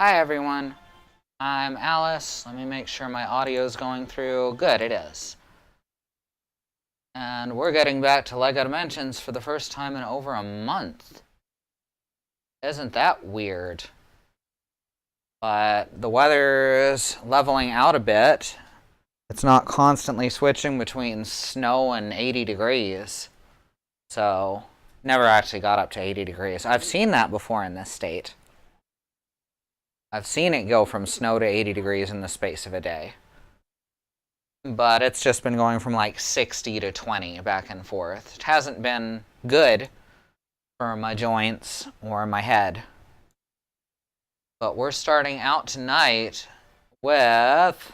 Hi everyone, I'm Alice. Let me make sure my audio is going through. Good, it is. And we're getting back to LEGO Dimensions for the first time in over a month. Isn't that weird? But the weather's leveling out a bit. It's not constantly switching between snow and 80 degrees. So, never actually got up to 80 degrees. I've seen that before in this state. I've seen it go from snow to 80 degrees in the space of a day. But it's just been going from like 60 to 20 back and forth. It hasn't been good for my joints or my head. But we're starting out tonight with...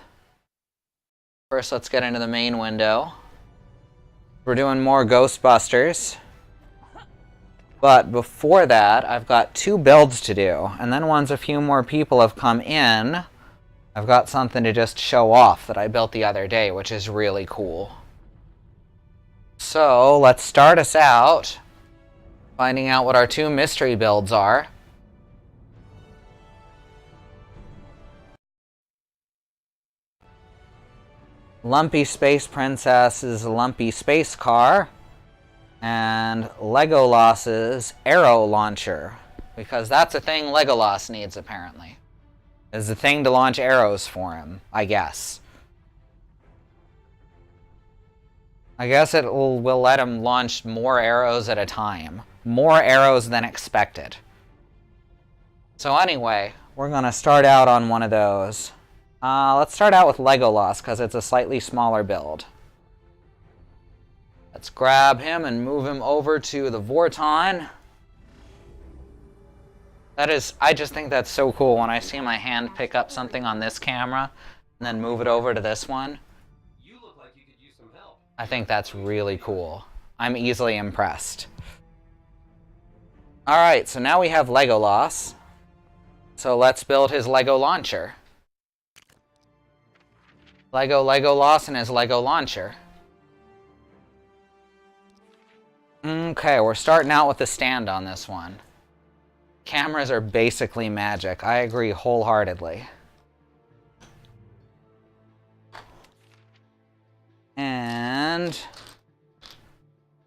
First, let's get into the main window. We're doing more Ghostbusters. But before that, I've got 2 builds to do. And then once a few more people have come in, I've got something to just show off that I built the other day, which is really cool. So, let's start us out finding out what our 2 mystery builds are. Lumpy Space Princess's Lumpy Space Car. And Legolas's arrow launcher, because that's a thing Legolas needs apparently. Is the thing to launch arrows for him, I guess. I guess it will let him launch more arrows at a time. More arrows than expected. So anyway, we're gonna start out on one of those. Let's start out with Legolas, because it's a slightly smaller build. Let's grab him and move him over to the Vorton. I just think that's so cool when I see my hand pick up something on this camera and then move it over to this one. You look like you could use some help. I think that's really cool. I'm easily impressed. Alright, so now we have Legolas. So let's build his Lego launcher. Legolas and his Lego launcher. Okay, we're starting out with the stand on this one. Cameras are basically magic. I agree wholeheartedly. And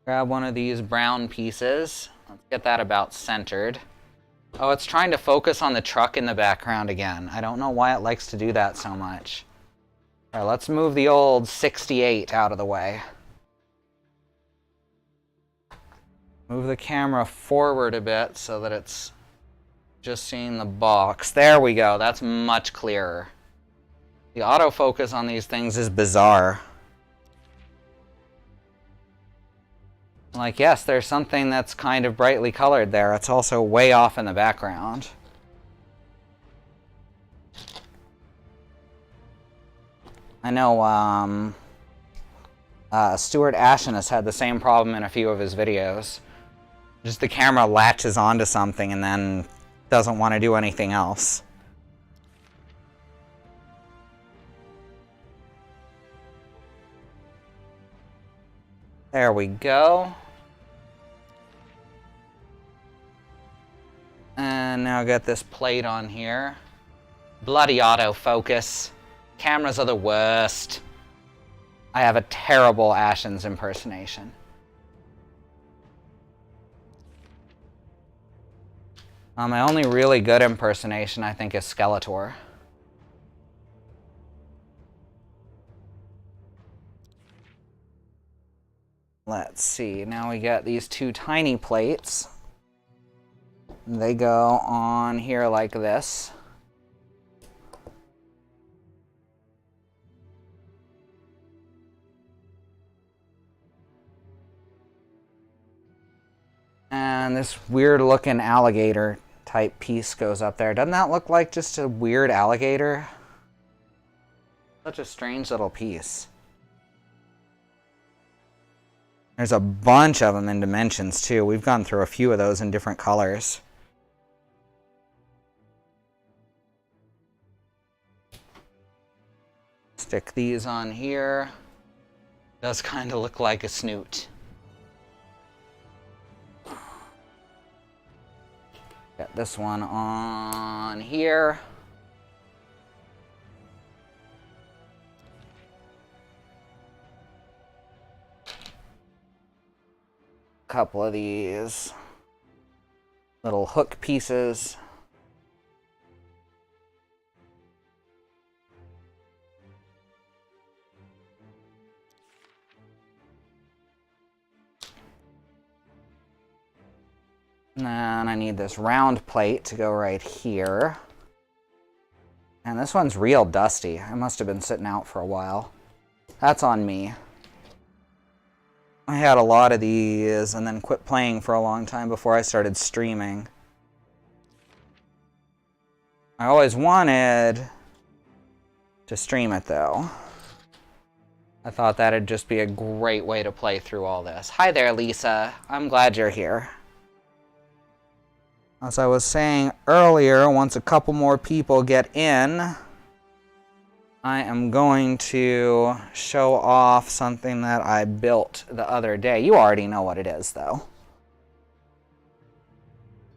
grab one of these brown pieces. Let's get that about centered. Oh, it's trying to focus on the truck in the background again. I don't know why it likes to do that so much. All right, let's move the old 68 out of the way. Move the camera forward a bit so that it's just seeing the box. There we go. That's much clearer. The autofocus on these things is bizarre. Like, yes, there's something that's kind of brightly colored there. It's also way off in the background. I know, Stuart Ashen has had the same problem in a few of his videos. Just the camera latches onto something and then doesn't want to do anything else. There we go. And now get this plate on here. Bloody autofocus. Cameras are the worst. I have a terrible Ashen's impersonation. My only really good impersonation, I think, is Skeletor. Let's see, now we got these 2 tiny plates. They go on here like this. And this weird looking alligator type piece goes up there. Doesn't that look like just a weird alligator? Such a strange little piece. There's a bunch of them in Dimensions too. We've gone through a few of those in different colors. Stick these on here. Does kind of look like a snoot. Get this one on here. Couple of these little hook pieces. And then I need this round plate to go right here. And this one's real dusty. I must have been sitting out for a while. That's on me. I had a lot of these and then quit playing for a long time before I started streaming. I always wanted to stream it though. I thought that'd just be a great way to play through all this. Hi there, Lisa. I'm glad you're here. As I was saying earlier, once a couple more people get in, I am going to show off something that I built the other day. You already know what it is, though.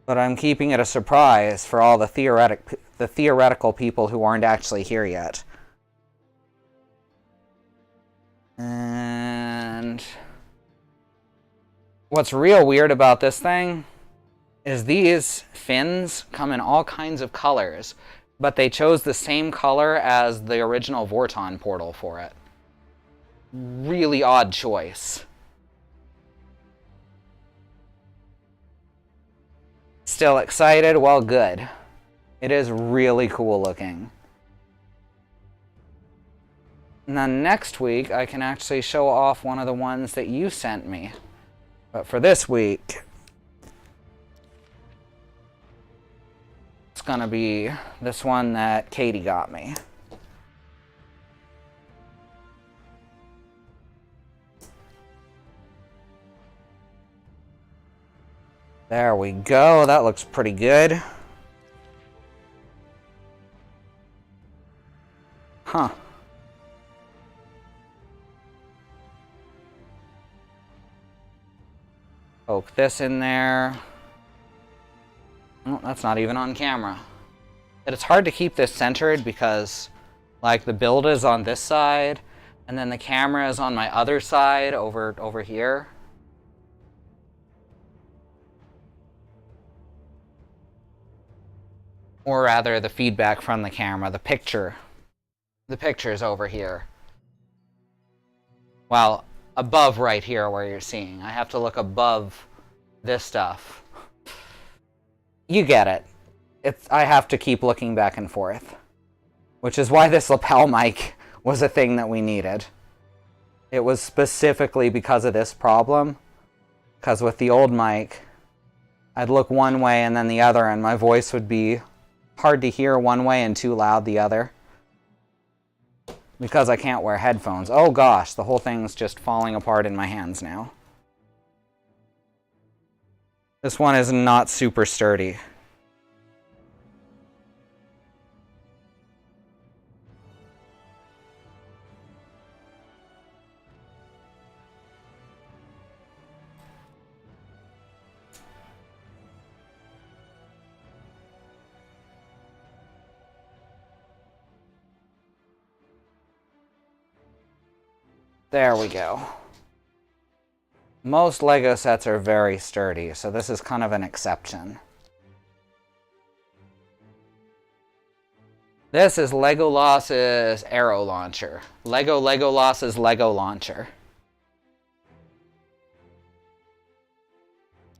But I'm keeping it a surprise for all the theoretical people who aren't actually here yet. And what's real weird about this thing is these fins come in all kinds of colors, but they chose the same color as the original Vorton portal for it. Really odd choice. Still excited? Well, good. It is really cool looking. And then next week, I can actually show off one of the ones that you sent me. But for this week, it's gonna be this one that Katie got me. There we go. That looks pretty good. Huh. Poke this in there. Oh, that's not even on camera. And it's hard to keep this centered because, like, the build is on this side, and then the camera is on my other side over here. Or rather, the feedback from the camera, the picture's over here. Well, above right here where you're seeing. I have to look above this stuff. You get it. I have to keep looking back and forth. Which is why this lapel mic was a thing that we needed. It was specifically because of this problem. Because with the old mic, I'd look one way and then the other, and my voice would be hard to hear one way and too loud the other. Because I can't wear headphones. Oh gosh, the whole thing's just falling apart in my hands now. This one is not super sturdy. There we go. Most Lego sets are very sturdy, so this is kind of an exception. This is Legolas's arrow launcher. Legolas's Lego launcher.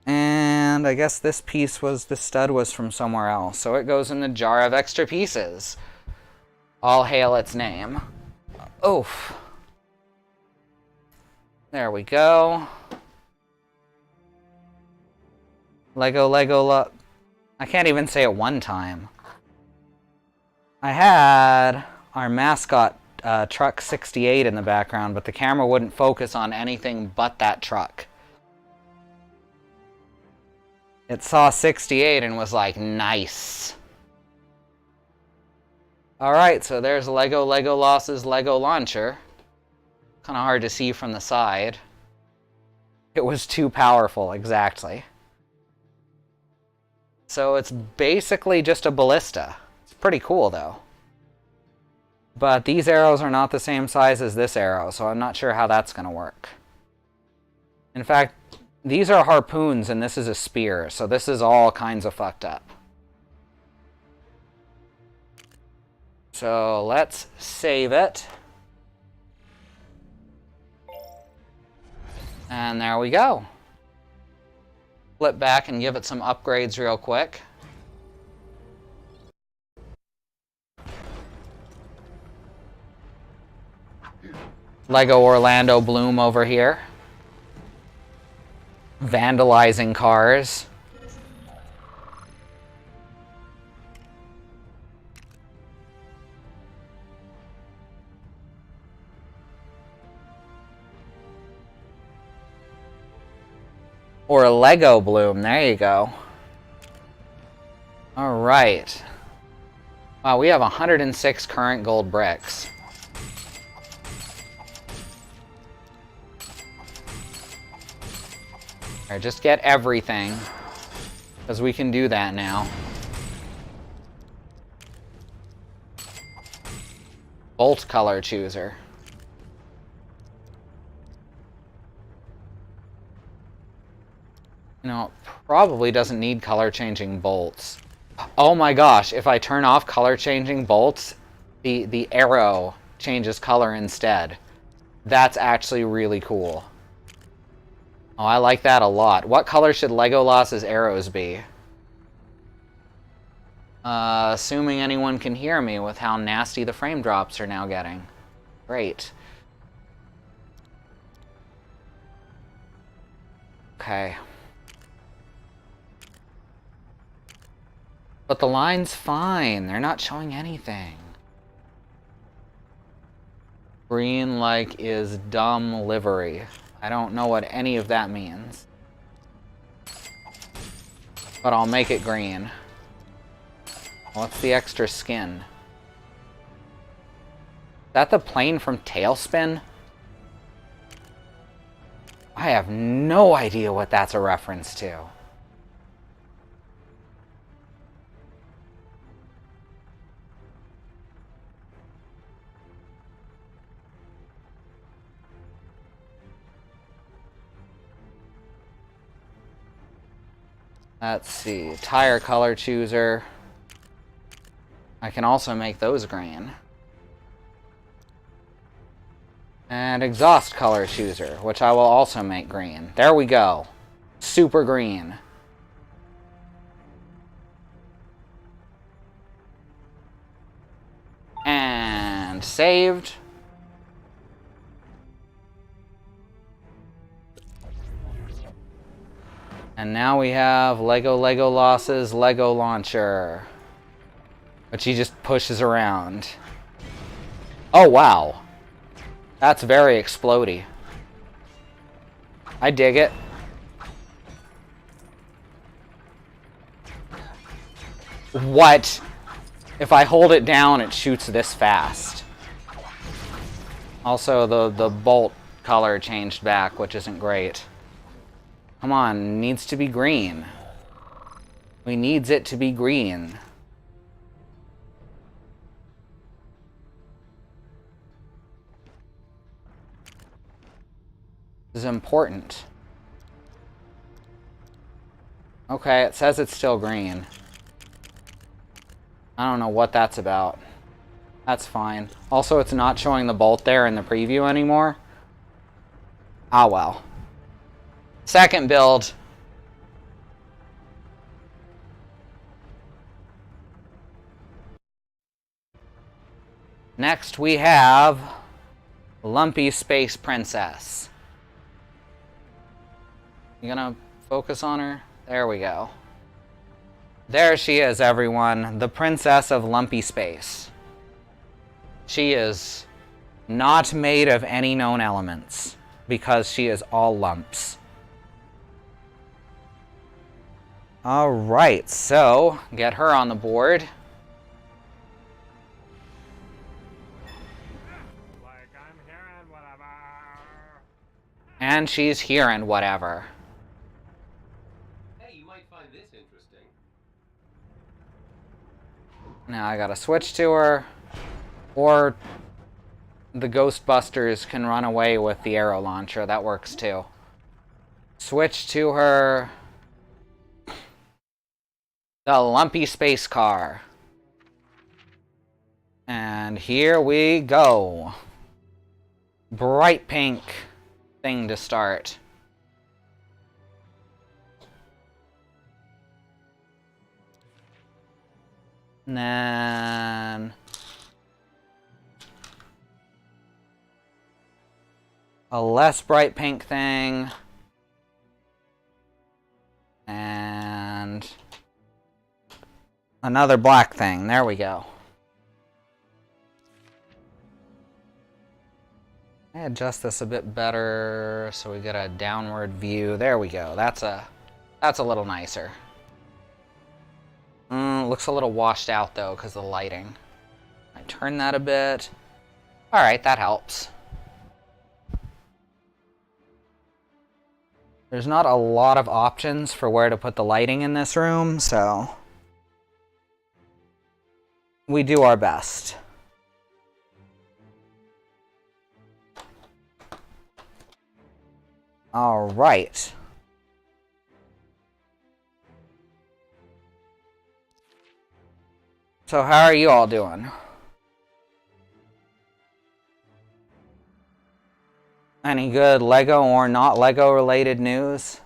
And I guess this piece was, the stud was from somewhere else, so it goes in the jar of extra pieces. All hail its name. Oof. There we go. Lego. I can't even say it one time. I had our mascot truck 68 in the background, but the camera wouldn't focus on anything but that truck. It saw 68 and was like, nice. Alright, so there's Legolas's Lego launcher. Kind of hard to see from the side. It was too powerful, exactly. So it's basically just a ballista. It's pretty cool though. But these arrows are not the same size as this arrow, so I'm not sure how that's going to work. In fact, these are harpoons and this is a spear, so this is all kinds of fucked up. So let's save it. And there we go. Flip back and give it some upgrades real quick. Lego Orlando Bloom over here. Vandalizing cars. Or a Lego Bloom, there you go. Alright. Wow, we have 106 current gold bricks. Alright, just get everything, because we can do that now. Bolt color chooser. You know, it probably doesn't need color changing bolts. Oh my gosh, if I turn off color changing bolts, the arrow changes color instead. That's actually really cool. Oh, I like that a lot. What color should Legolas's arrows be? Assuming anyone can hear me with how nasty the frame drops are now getting. Great. Okay. But the line's fine. They're not showing anything. Green like is dumb livery. I don't know what any of that means. But I'll make it green. What's the extra skin? Is that the plane from Tailspin? I have no idea what that's a reference to. Let's see, tire color chooser. I can also make those green. And exhaust color chooser, which I will also make green. There we go. Super green. And saved. And now we have Legolas's Lego launcher, which he just pushes around. Oh, wow. That's very explodey. I dig it. What? If I hold it down, it shoots this fast. Also, the bolt color changed back, which isn't great. Come on, needs to be green. We needs it to be green. This is important. Okay, it says it's still green. I don't know what that's about. That's fine. Also, it's not showing the bolt there in the preview anymore. Ah, well. Second build. Next we have Lumpy Space Princess. You gonna focus on her? There we go. There she is, everyone. The Princess of Lumpy Space. She is not made of any known elements because she is all lumps. Alright, so get her on the board. Like I'm hearing whatever. And she's hearing whatever. Hey, you might find this interesting. Now I gotta switch to her. Or the Ghostbusters can run away with the arrow launcher. That works too. Switch to her. The lumpy space car. And here we go. Bright pink thing to start. And then a less bright pink thing. And another black thing. There we go. I adjust this a bit better so we get a downward view. There we go. That's a little nicer. Looks a little washed out though because of the lighting. I turn that a bit. All right, that helps. There's not a lot of options for where to put the lighting in this room, so we do our best. All right. So how are you all doing? Any good Lego or not Lego related news?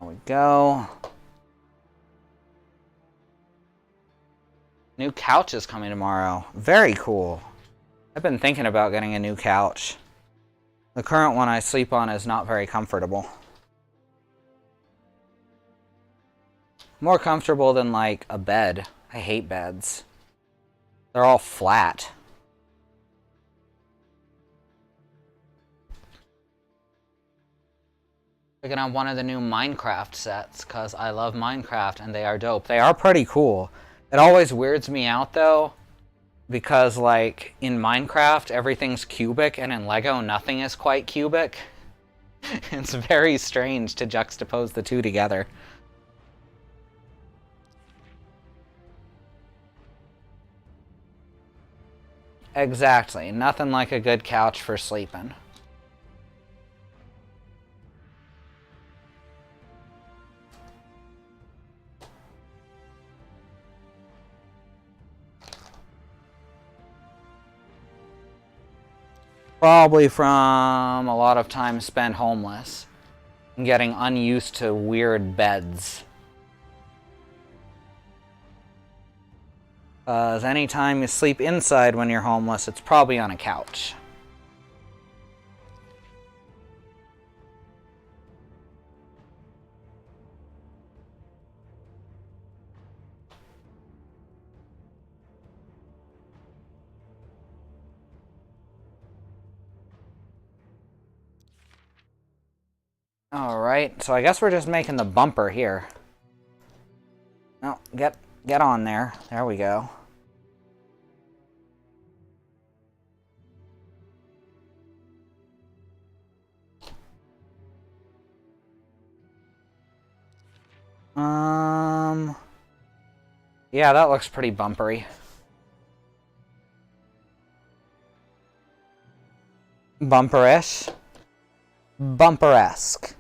There we go. New couch is coming tomorrow. Very cool. I've been thinking about getting a new couch. The current one I sleep on is not very comfortable. More comfortable than like a bed. I hate beds. They're all flat. Picking up one of the new Minecraft sets because I love Minecraft and they are dope. They are pretty cool. It always weirds me out though because like in Minecraft everything's cubic and in Lego nothing is quite cubic. It's very strange to juxtapose the two together. Exactly. Nothing like a good couch for sleeping. Probably from a lot of time spent homeless and getting unused to weird beds. Because anytime you sleep inside when you're homeless, it's probably on a couch. Alright, so I guess we're just making the bumper here. No, get on there. There we go. Yeah, that looks pretty bumpery. Bumperish? Bumper-esque.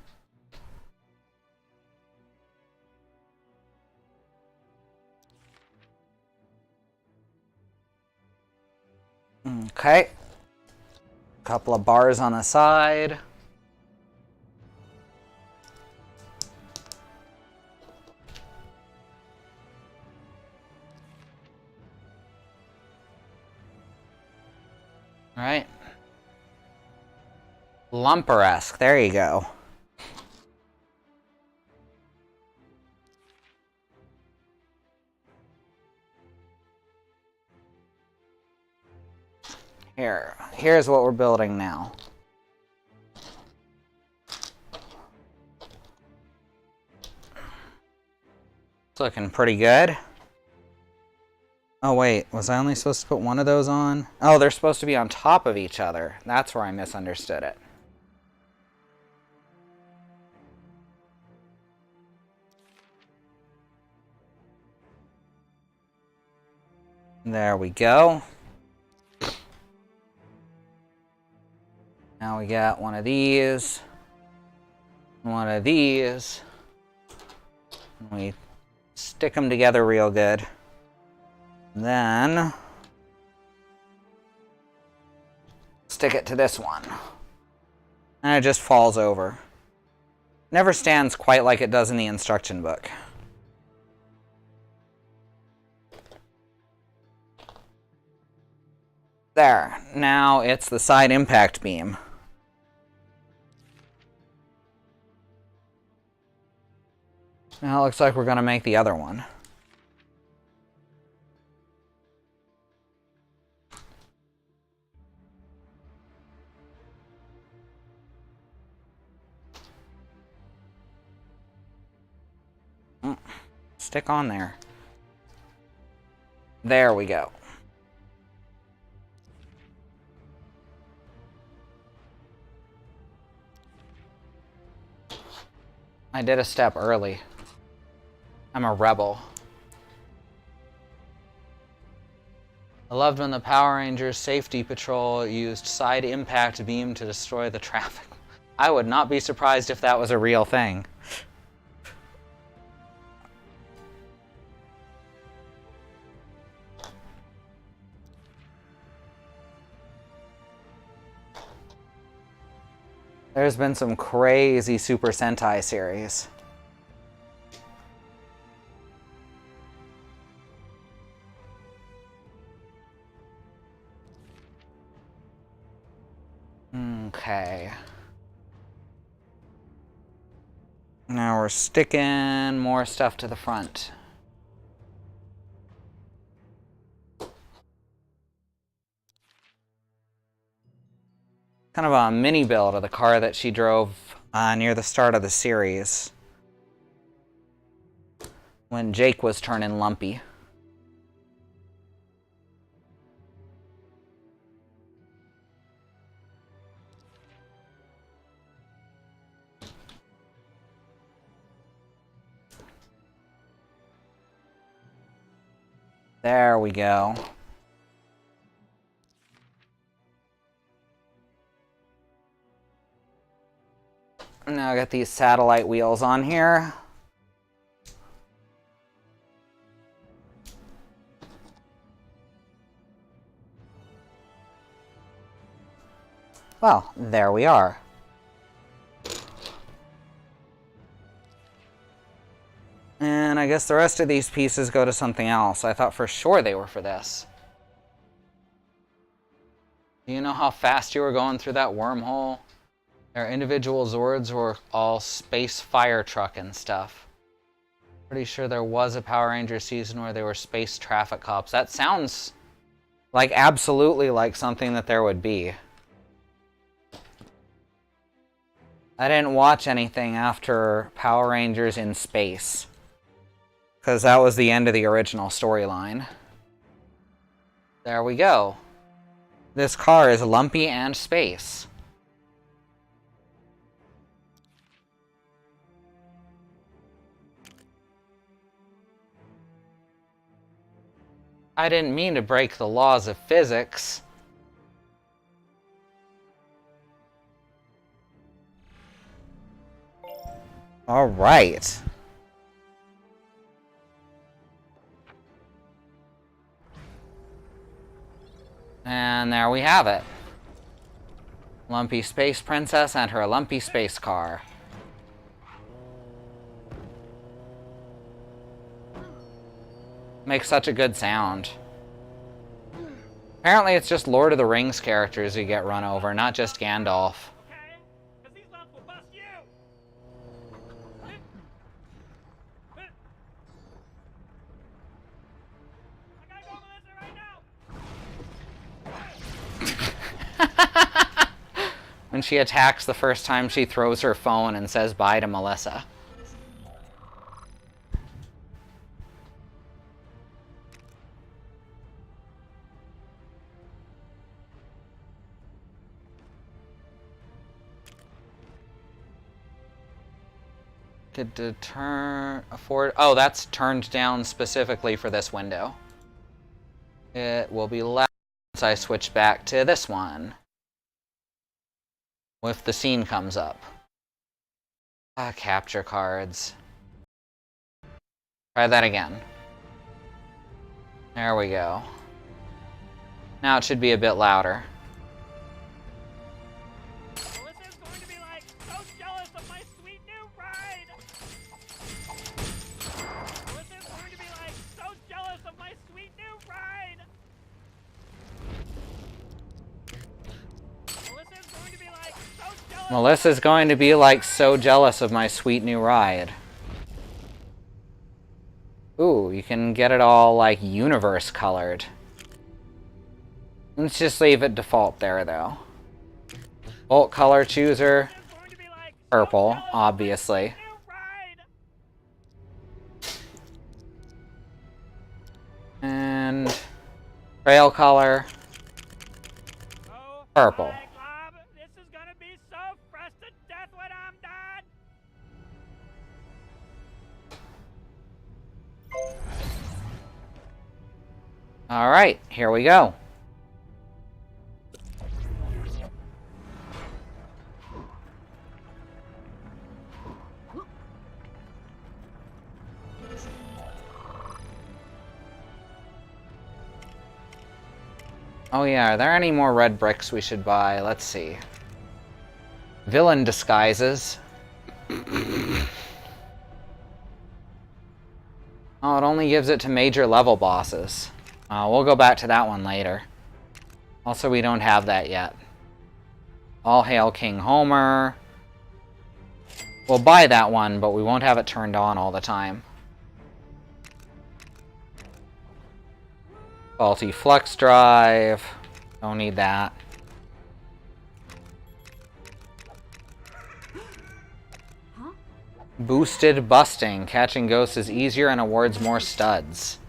Okay. Couple of bars on the side. All right. Lumper-esque. There you go. Here's what we're building now. It's looking pretty good. Oh wait, was I only supposed to put one of those on? Oh, they're supposed to be on top of each other. That's where I misunderstood it. There we go. Now we got one of these. One of these. And we stick them together real good. Then stick it to this one. And it just falls over. Never stands quite like it does in the instruction book. There. Now it's the side impact beam. Now it looks like we're going to make the other one. Stick on there. There we go. I did a step early. I'm a rebel. I loved when the Power Rangers Safety Patrol used side impact beam to destroy the traffic. I would not be surprised if that was a real thing. There's been some crazy Super Sentai series. Okay. Now we're sticking more stuff to the front. Kind of a mini build of the car that she drove near the start of the series. When Jake was turning lumpy. There we go. Now I got these satellite wheels on here. Well, there we are. And I guess the rest of these pieces go to something else. I thought for sure they were for this. Do you know how fast you were going through that wormhole? Their individual Zords were all space fire truck and stuff. Pretty sure there was a Power Ranger season where they were space traffic cops. That sounds like absolutely like something that there would be. I didn't watch anything after Power Rangers in Space, because that was the end of the original storyline. There we go. This car is lumpy and space. I didn't mean to break the laws of physics. All right. And there we have it. Lumpy Space Princess and her lumpy space car. Makes such a good sound. Apparently it's just Lord of the Rings characters who get run over, not just Gandalf. When she attacks the first time, she throws her phone and says bye to Melissa. to turn afford. Oh, that's turned down specifically for this window. It will be loud once I switch back to this one. If the scene comes up. Capture cards. Try that again. There we go. Now it should be a bit louder. Melissa's going to be like so jealous of my sweet new ride. Melissa's going to be like so jealous of my sweet new ride. Melissa's going to be like so jealous. Melissa's going to be like so jealous of my sweet new ride. Ooh, you can get it all like universe colored. Let's just leave it default there though. Volt color chooser, purple, obviously. And trail color, purple. This is gonna be so fresh to death when I'm done. All right, here we go. Oh yeah, are there any more red bricks we should buy? Let's see. Villain disguises. Oh, it only gives it to major level bosses. We'll go back to that one later. Also, we don't have that yet. All Hail King Homer. We'll buy that one, but we won't have it turned on all the time. Faulty Flux Drive. Don't need that. Boosted Busting. Catching ghosts is easier and awards more studs.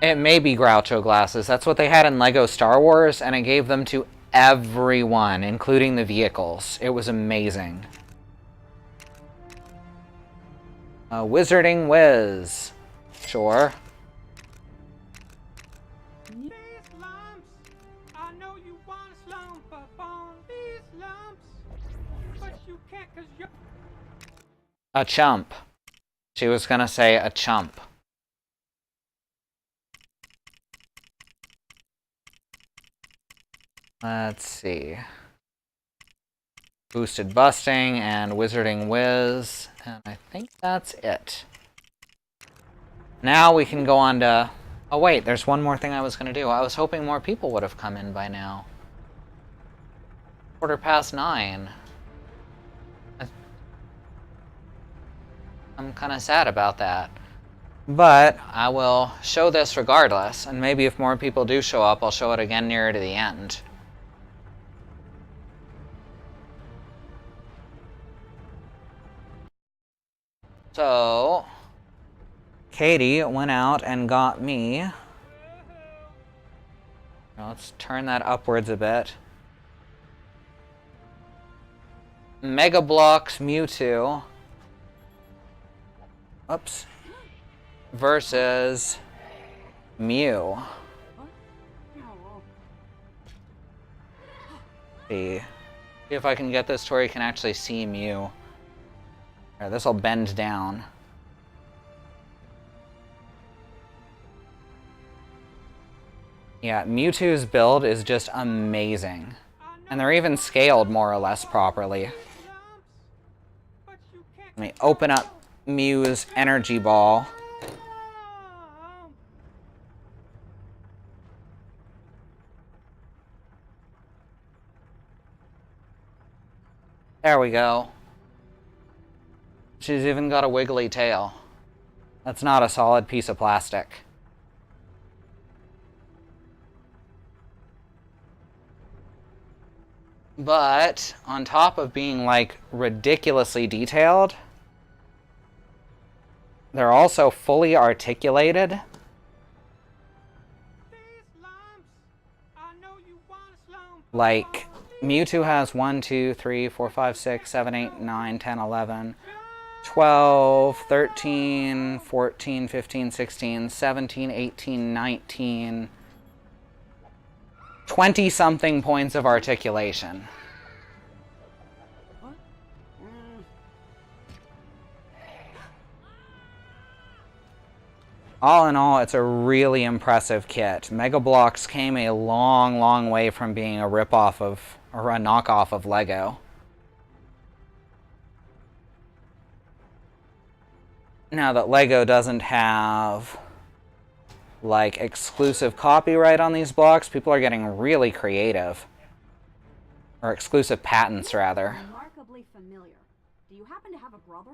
It may be Groucho glasses. That's what they had in LEGO Star Wars, and it gave them to everyone, including the vehicles. It was amazing. Wizarding Whiz. Sure. These lumps, I know you want to slump up on these lumps, but you can't 'cause you're A chump. She was gonna say a chump. Let's see. Boosted Busting and Wizarding Whiz. And I think that's it. Now we can go on to... Oh wait, there's one more thing I was going to do. I was hoping more people would have come in by now. 9:15. I'm kind of sad about that. But I will show this regardless. And maybe if more people do show up, I'll show it again nearer to the end. So, Katie went out and got me. Now let's turn that upwards a bit. Mega Bloks Mewtwo. Oops. Versus Mew. See if I can get this to where you can actually see Mew. This will bend down. Yeah, Mewtwo's build is just amazing. And they're even scaled more or less properly. Let me open up Mew's energy ball. There we go. She's even got a wiggly tail. That's not a solid piece of plastic. But on top of being like ridiculously detailed, they're also fully articulated. Like Mewtwo has 1, 2, 3, 4, 5, 6, 7, 8, 9, 10, 11, 12, 13, 14, 15, 16, 17, 18, 19, 20-something points of articulation. All in all, it's a really impressive kit. Mega Bloks came a long, long way from being a ripoff of, or a knockoff of Lego. Now that Lego doesn't have, like, exclusive copyright on these blocks, people are getting really creative. Or exclusive patents, rather. Remarkably familiar. Do you happen to have a brother?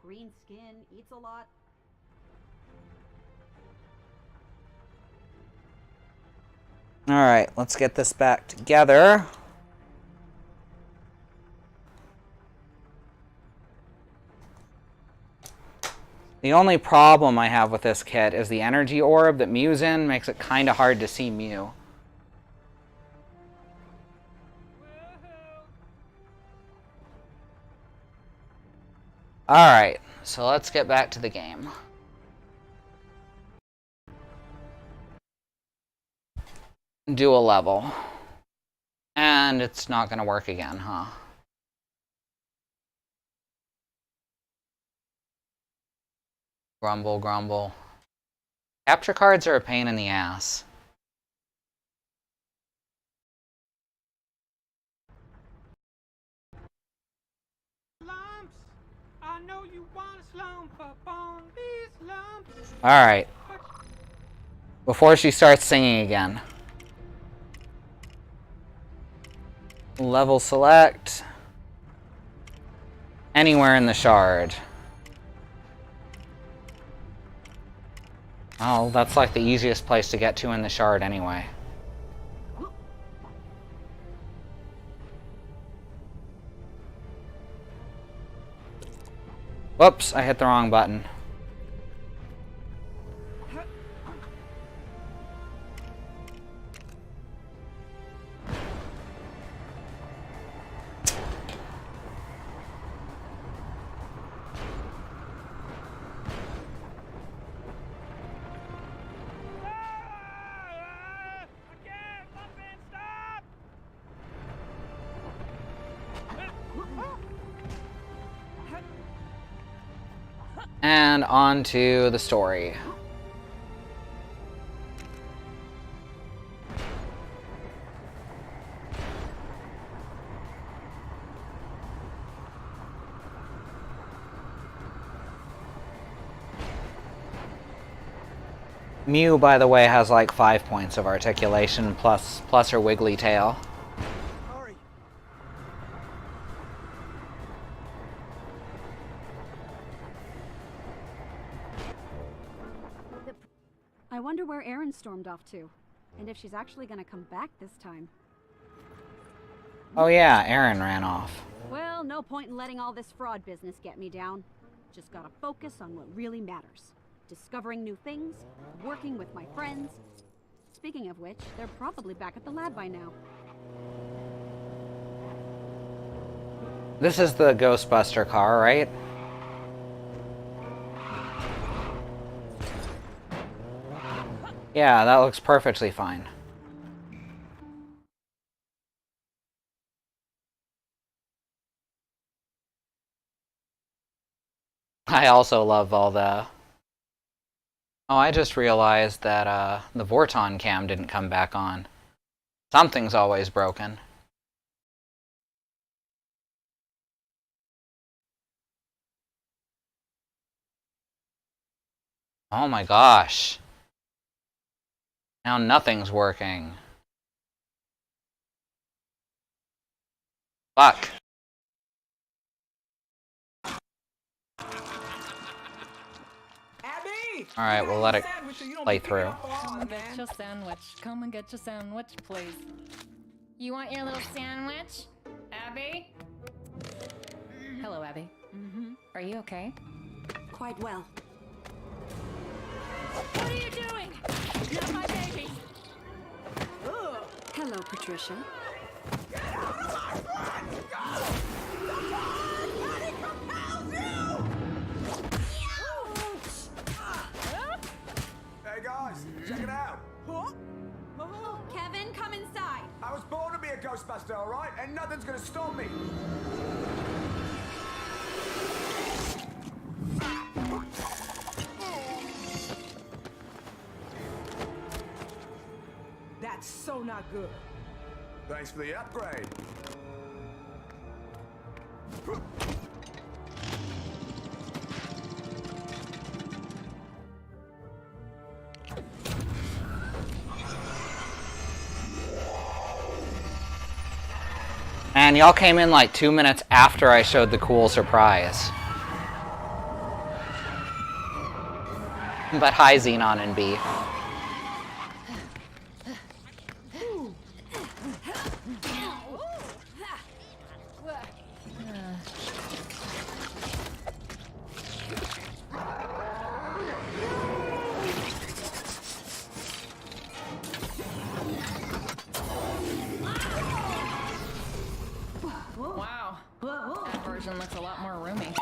Green skin, eats a lot? Alright, let's get this back together. The only problem I have with this kit is the energy orb that Mew's in makes it kind of hard to see Mew. Alright, so let's get back to the game. Do a level. And it's not going to work again, huh? Grumble, grumble. Capture cards are a pain in the ass. Lumps. I know you want to slump upon these lumps. Alright. Before she starts singing again. Level select. Anywhere in the shard. Oh, that's like the easiest place to get to in the shard anyway. Whoops, I hit the wrong button. And on to the story. Mew, by the way, has like 5 points of articulation plus her wiggly tail. I wonder where Erin stormed off to, and if she's actually gonna come back this time. Oh yeah, Erin ran off. Well, no point in letting all this fraud business get me down. Just gotta focus on what really matters. Discovering new things, working with my friends. Speaking of which, they're probably back at the lab by now. This is the Ghostbuster car, right? Yeah, that looks perfectly fine. I also love all the... Oh, I just realized that the Vorton cam didn't come back on. Something's always broken. Oh my gosh. Now nothing's working. Fuck. Alright, we'll let it play through. Come and get your sandwich. Come and get your sandwich, please. You want your little sandwich, Abby? Hello, Abby. Are you okay? Quite well. What are you doing? Not my baby. Hello, Patricia. right? And nothing's gonna stop me. That's so not good. Thanks for the upgrade. And y'all came in like 2 minutes after I showed the cool surprise. But hi, Xenon and B. Wow. That version looks a lot more roomy.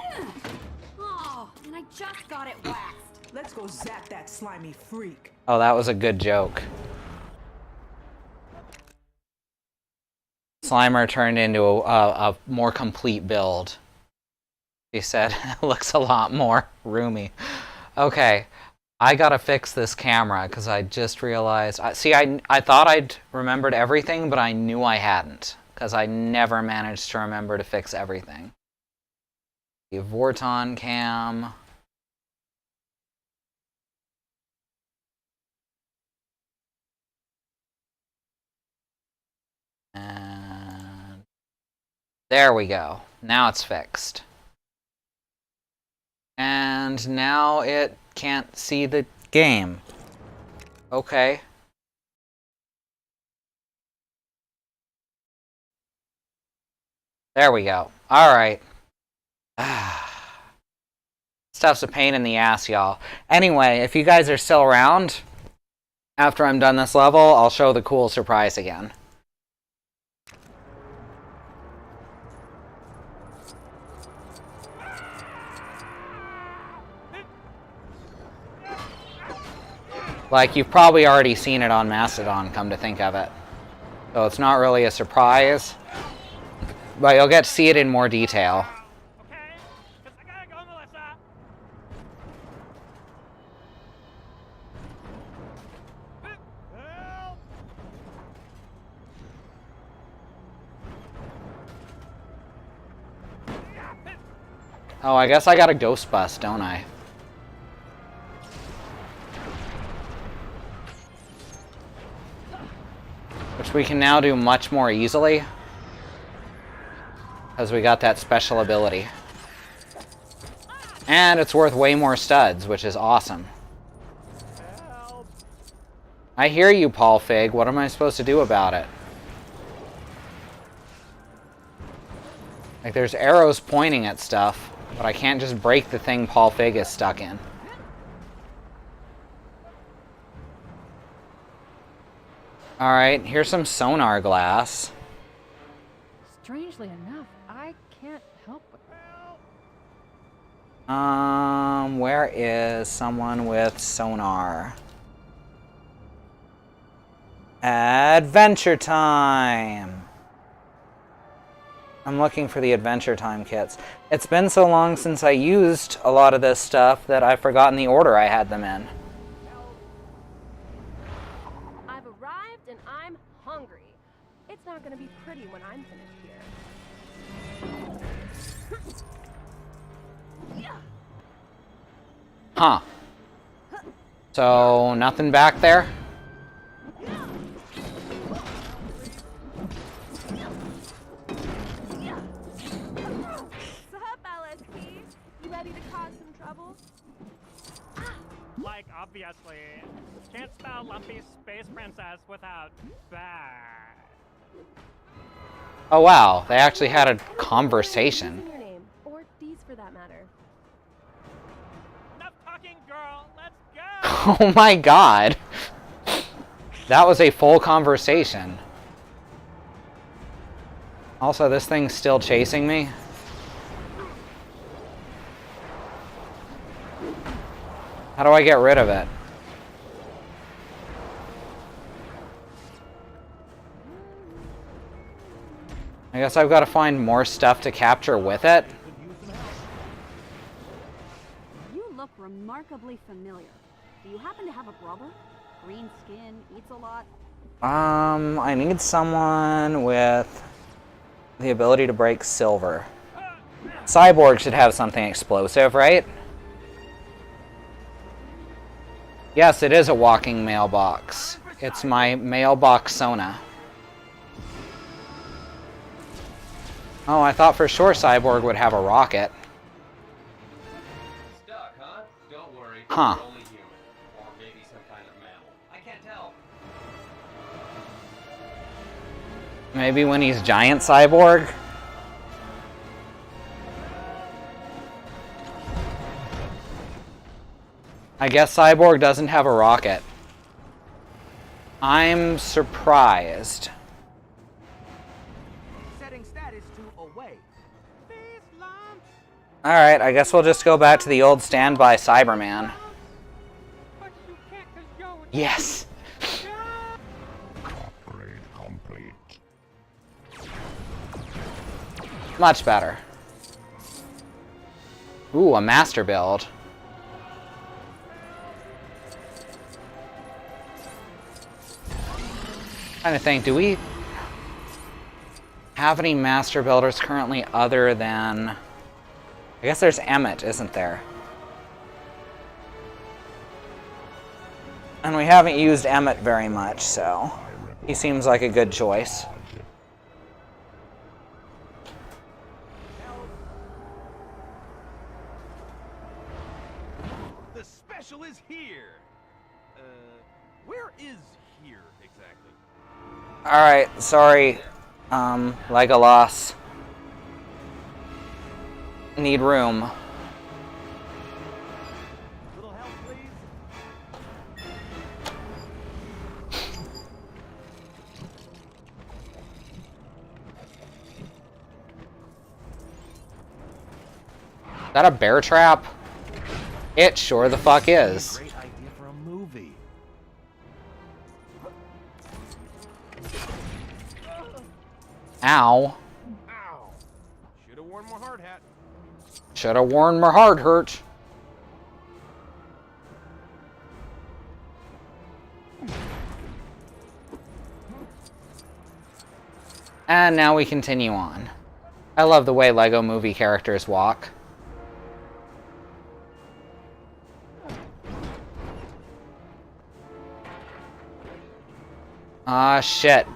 Oh, and I just got it waxed. Let's go zap that slimy freak. Oh, that was a good joke. Slimer turned into a more complete build. He said, looks a lot more roomy. Okay, I gotta fix this camera because I just realized. See, I thought I'd remembered everything, but I knew I hadn't because I never managed to remember to fix everything. The Vorton cam. And there we go. Now it's fixed. And now it can't see the game. Okay. There we go. Alright. Stuff's a pain in the ass, y'all. Anyway, if you guys are still around, after I'm done this level, I'll show the cool surprise again. Like, you've probably already seen it on Mastodon, come to think of it. So it's not really a surprise. But you'll get to see it in more detail. Okay, 'cause I gotta go, Melissa. Help! Oh, I guess I got a ghost bust, don't I? Which we can now do much more easily. Because we got that special ability. And it's worth way more studs, which is awesome. Help! I hear you, Paul Fig. What am I supposed to do about it? Like, there's arrows pointing at stuff, but I can't just break the thing Paul Fig is stuck in. Alright, here's some sonar glass. Strangely enough, I can't help but... Where is someone with sonar? Adventure Time! I'm looking for the Adventure Time kits. It's been so long since I used a lot of this stuff that I've forgotten the order I had them in. I've arrived and I'm hungry. It's not gonna be pretty when I'm finished here. Huh. So, nothing back there? Sup, LSP? You ready to cause some trouble? Like, obviously, can't spell lumpy space princess without bad. Oh wow, they actually had a conversation. Your name, or D's for that matter. Enough talking, girl. Let's go. Oh my god. That was a full conversation. Also, this thing's still chasing me. How do I get rid of it? I guess I've got to find more stuff to capture with it. You look remarkably familiar. Do you happen to have a brother? Green skin, eats a lot? I need someone with the ability to break silver. Cyborg should have something explosive, right? Yes, it is a walking mailbox. It's my mailbox Sona. Oh, I thought for sure Cyborg would have a rocket. Stuck, huh? Don't worry. Huh. You're only human. Or maybe some kind of mammal. I can't tell. Maybe when he's giant Cyborg? I guess Cyborg doesn't have a rocket. I'm surprised. Setting status to away. These lumps. Alright, I guess we'll just go back to the old standby Cyberman. But you can't 'cause you're Yes! Upgrade complete. Much better. Ooh, a master build. Trying to think, do we have any master builders currently other than... I guess there's Emmett, isn't there? And we haven't used Emmett very much, so he seems like a good choice. The special is here. Where is here exactly? Alright, sorry, Legolas. Need room. Little help, please. Is that a bear trap? It sure the fuck is. Great idea for a movie. Ow. Ow. Should have worn my hard hat. Should have worn my hard hurt. And now we continue on. I love the way Lego movie characters walk. Ah, shit.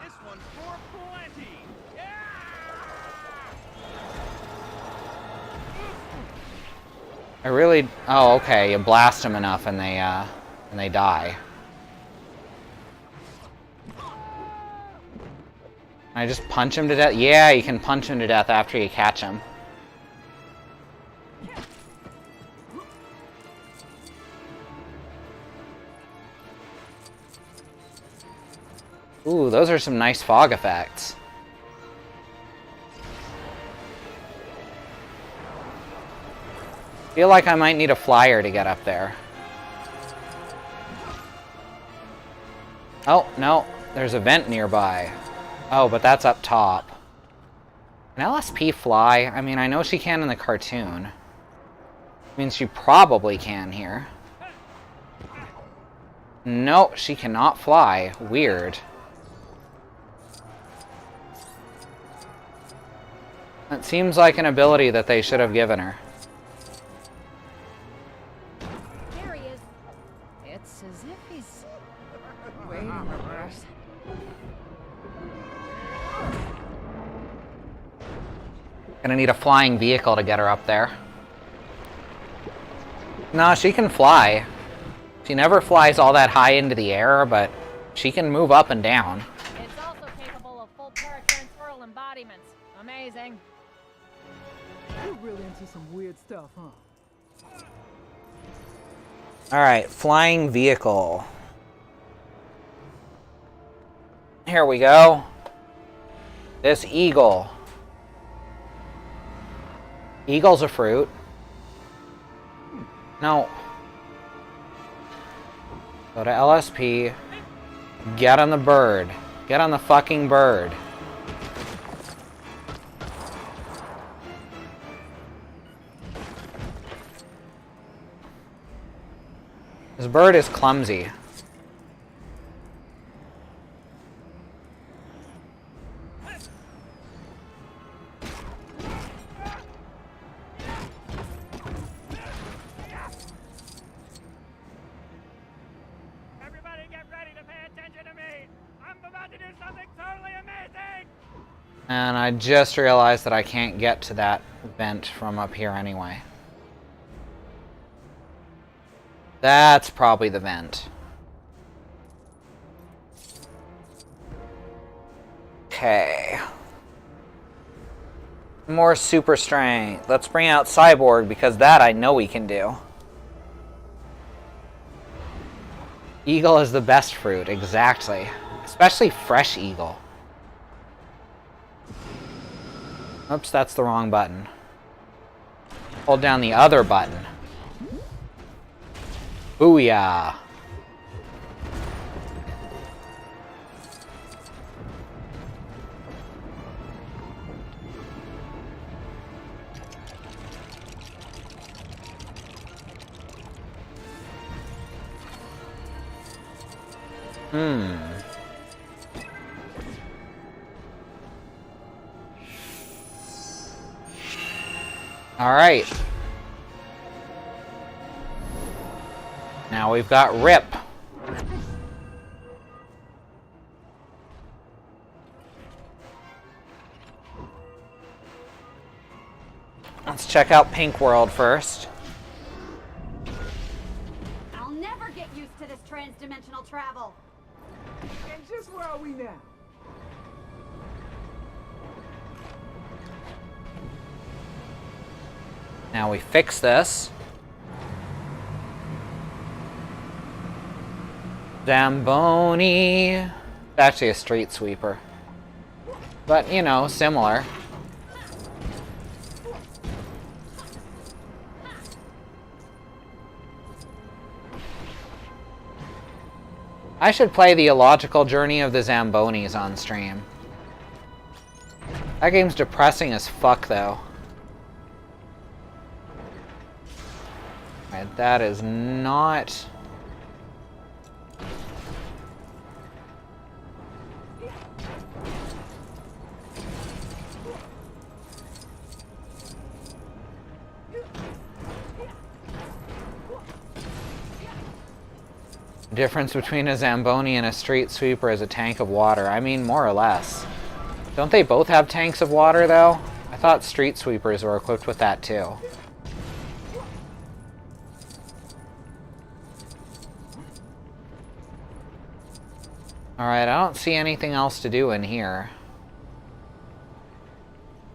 This one's for plenty. Yeah! I really... Oh, okay. You blast them enough and they die. I just punch him to death? Yeah, you can punch him to death after you catch him. Ooh, those are some nice fog effects. Feel like I might need a flyer to get up there. Oh, no. There's a vent nearby. Oh, but that's up top. Can LSP fly? I mean, I know she can in the cartoon. Means she probably can here. No, she cannot fly. Weird. That seems like an ability that they should have given her. There he is. It's as if he's waiting for us. Gonna need a flying vehicle to get her up there. No, she can fly. She never flies all that high into the air, but she can move up and down. It's also capable of full paratransferal embodiments. Amazing. You're really into some weird stuff, huh? Alright, flying vehicle. Here we go. This eagle. Eagle's a fruit. No. Go to LSP. Get on the bird. Get on the fucking bird. This bird is clumsy. Everybody get ready to pay attention to me. I'm about to do something totally amazing. And I just realized that I can't get to that vent from up here anyway. That's probably the vent. Okay. More super strength. Let's bring out Cyborg, because that I know we can do. Eagle is the best fruit, exactly. Especially fresh eagle. Oops, that's the wrong button. Hold down the other button. Booyah! All right. Now we've got Rip. Let's check out Pink World first. I'll never get used to this trans-dimensional travel. And just where are we now? Now we fix this. Zamboni. It's actually a street sweeper. But, you know, similar. I should play the illogical journey of the Zambonis on stream. That game's depressing as fuck, though. Alright, that is not... The difference between a Zamboni and a street sweeper is a tank of water. I mean, more or less. Don't they both have tanks of water, though? I thought street sweepers were equipped with that, too. Alright, I don't see anything else to do in here.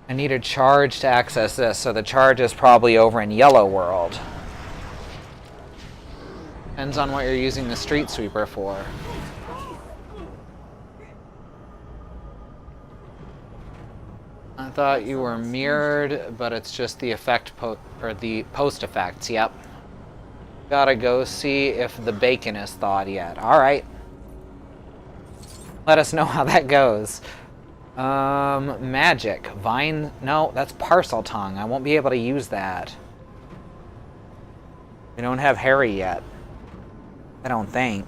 I need a charge to access this, so the charge is probably over in Yellow World. Depends on what you're using the street sweeper for. I thought you were mirrored, but it's just the effect or the post effects. Yep. Gotta go see if the bacon is thawed yet. All right. Let us know how that goes. Magic vine. No, that's parcel tongue. I won't be able to use that. We don't have Harry yet. I don't think.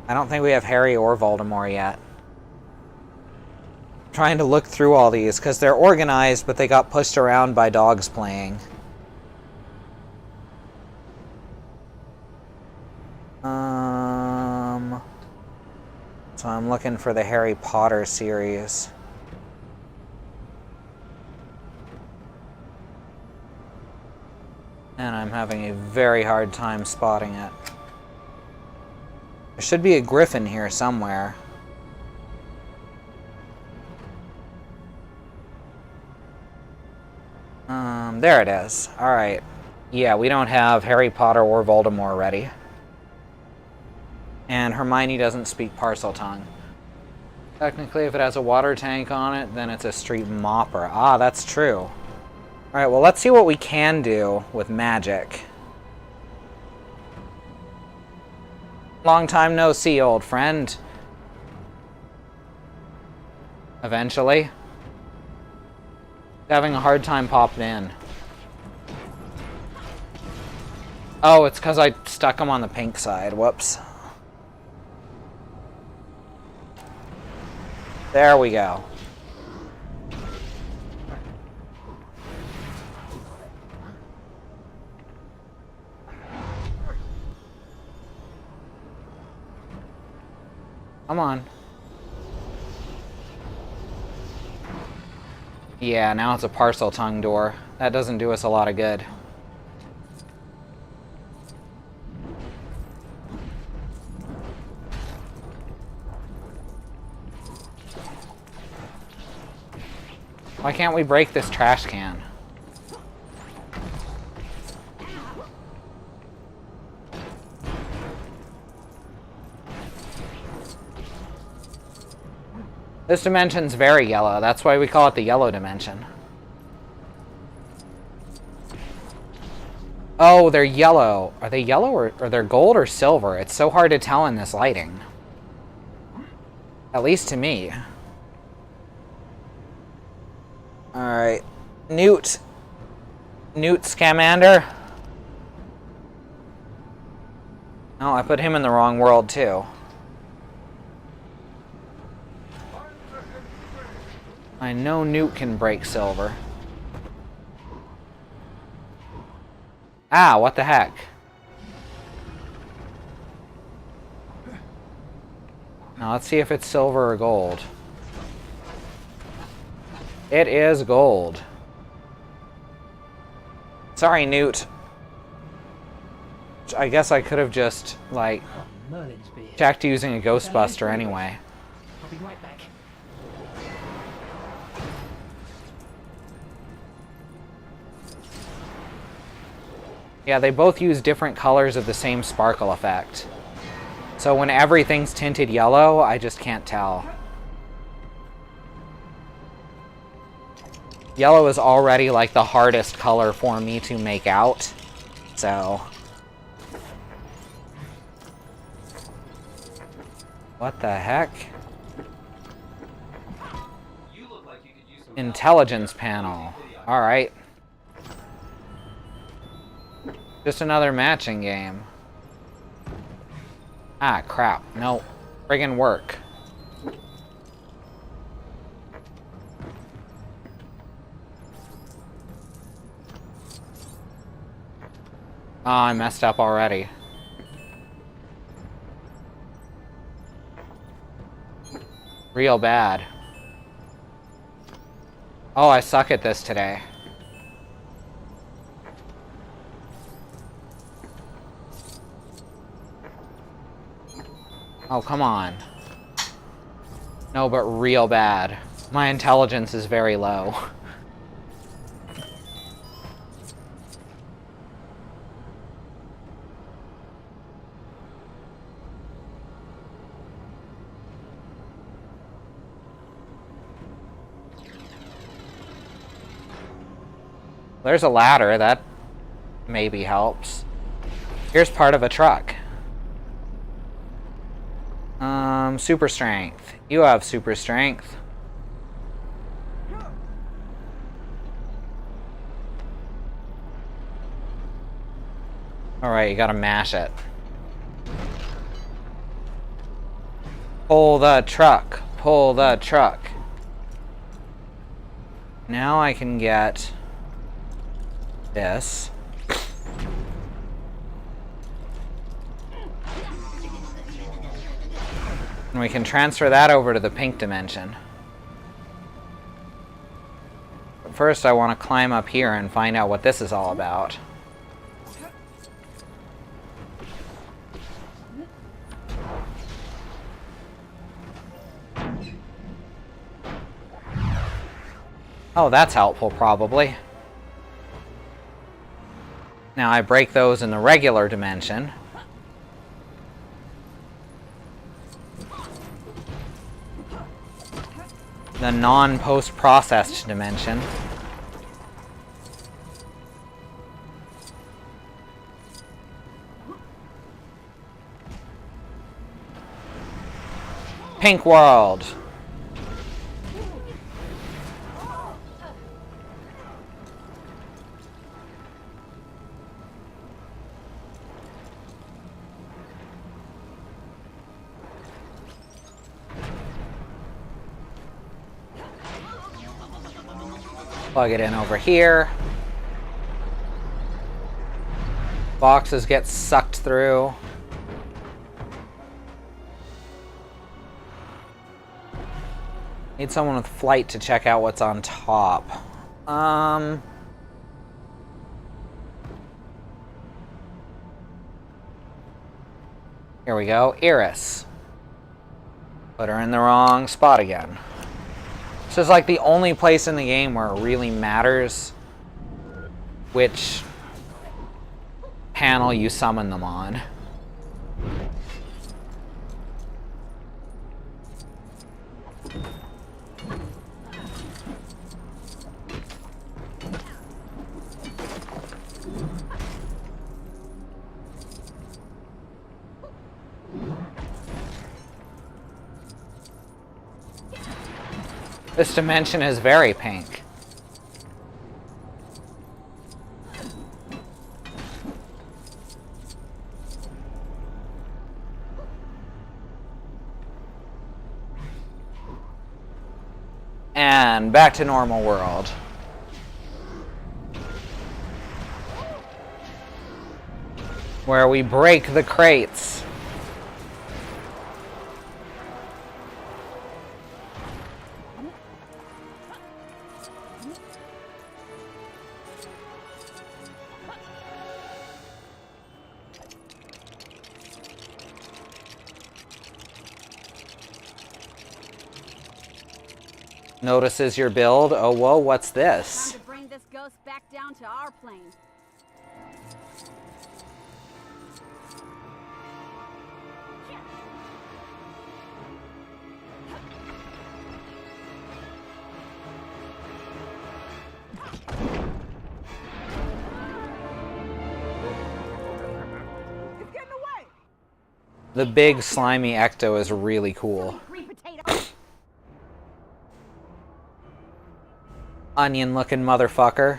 I don't think we have Harry or Voldemort yet. I'm trying to look through all these because they're organized, but they got pushed around by dogs playing. So I'm looking for the Harry Potter series. And I'm having a very hard time spotting it. There should be a griffin here somewhere. There it is. Alright. Yeah, we don't have Harry Potter or Voldemort ready. And Hermione doesn't speak parcel tongue. Technically, if it has a water tank on it, then it's a street mopper. Ah, that's true. Alright, well, let's see what we can do with magic. Long time no see, old friend. Eventually. Having a hard time popping in. Oh, it's because I stuck them on the pink side. Whoops. There we go. Come on. Yeah, now it's a parcel tongue door. That doesn't do us a lot of good. Why can't we break this trash can? This dimension's very yellow. That's why we call it the yellow dimension. Oh, they're yellow. Are they yellow or they're gold or silver? It's so hard to tell in this lighting. At least to me. Alright. Newt Scamander. Oh, I put him in the wrong world too. I know Newt can break silver. Ah, what the heck? Now let's see if it's silver or gold. It is gold. Sorry, Newt. I guess I could have just, like, checked using a Ghostbuster anyway. I'll be right back. Yeah, they both use different colors of the same sparkle effect. So when everything's tinted yellow, I just can't tell. Yellow is already like the hardest color for me to make out. So... what the heck? You look like you could use some Intelligence panel. Alright. Just another matching game. Ah, crap. No. Friggin' work. Oh, I messed up already. Real bad. Oh, I suck at this today. Oh, come on. No, but real bad. My intelligence is very low. There's a ladder, that maybe helps. Here's part of a truck. Super strength. You have super strength. Alright, you gotta mash it. Pull the truck. Pull the truck. Now I can get this. And we can transfer that over to the pink dimension. But first I want to climb up here and find out what this is all about. Oh, that's helpful, probably. Now I break those in the regular dimension. The non-post-processed dimension. Pink world. Plug it in over here. Boxes get sucked through. Need someone with flight to check out what's on top. Here we go. Iris. Put her in the wrong spot again. This is like the only place in the game where it really matters which panel you summon them on. This dimension is very pink. And back to normal world. Where we break the crates. Notices your build. Oh, whoa, what's this? Time to bring this ghost back down to our plane. It's getting away! The big slimy ecto is really cool. Green potato. Onion-looking motherfucker.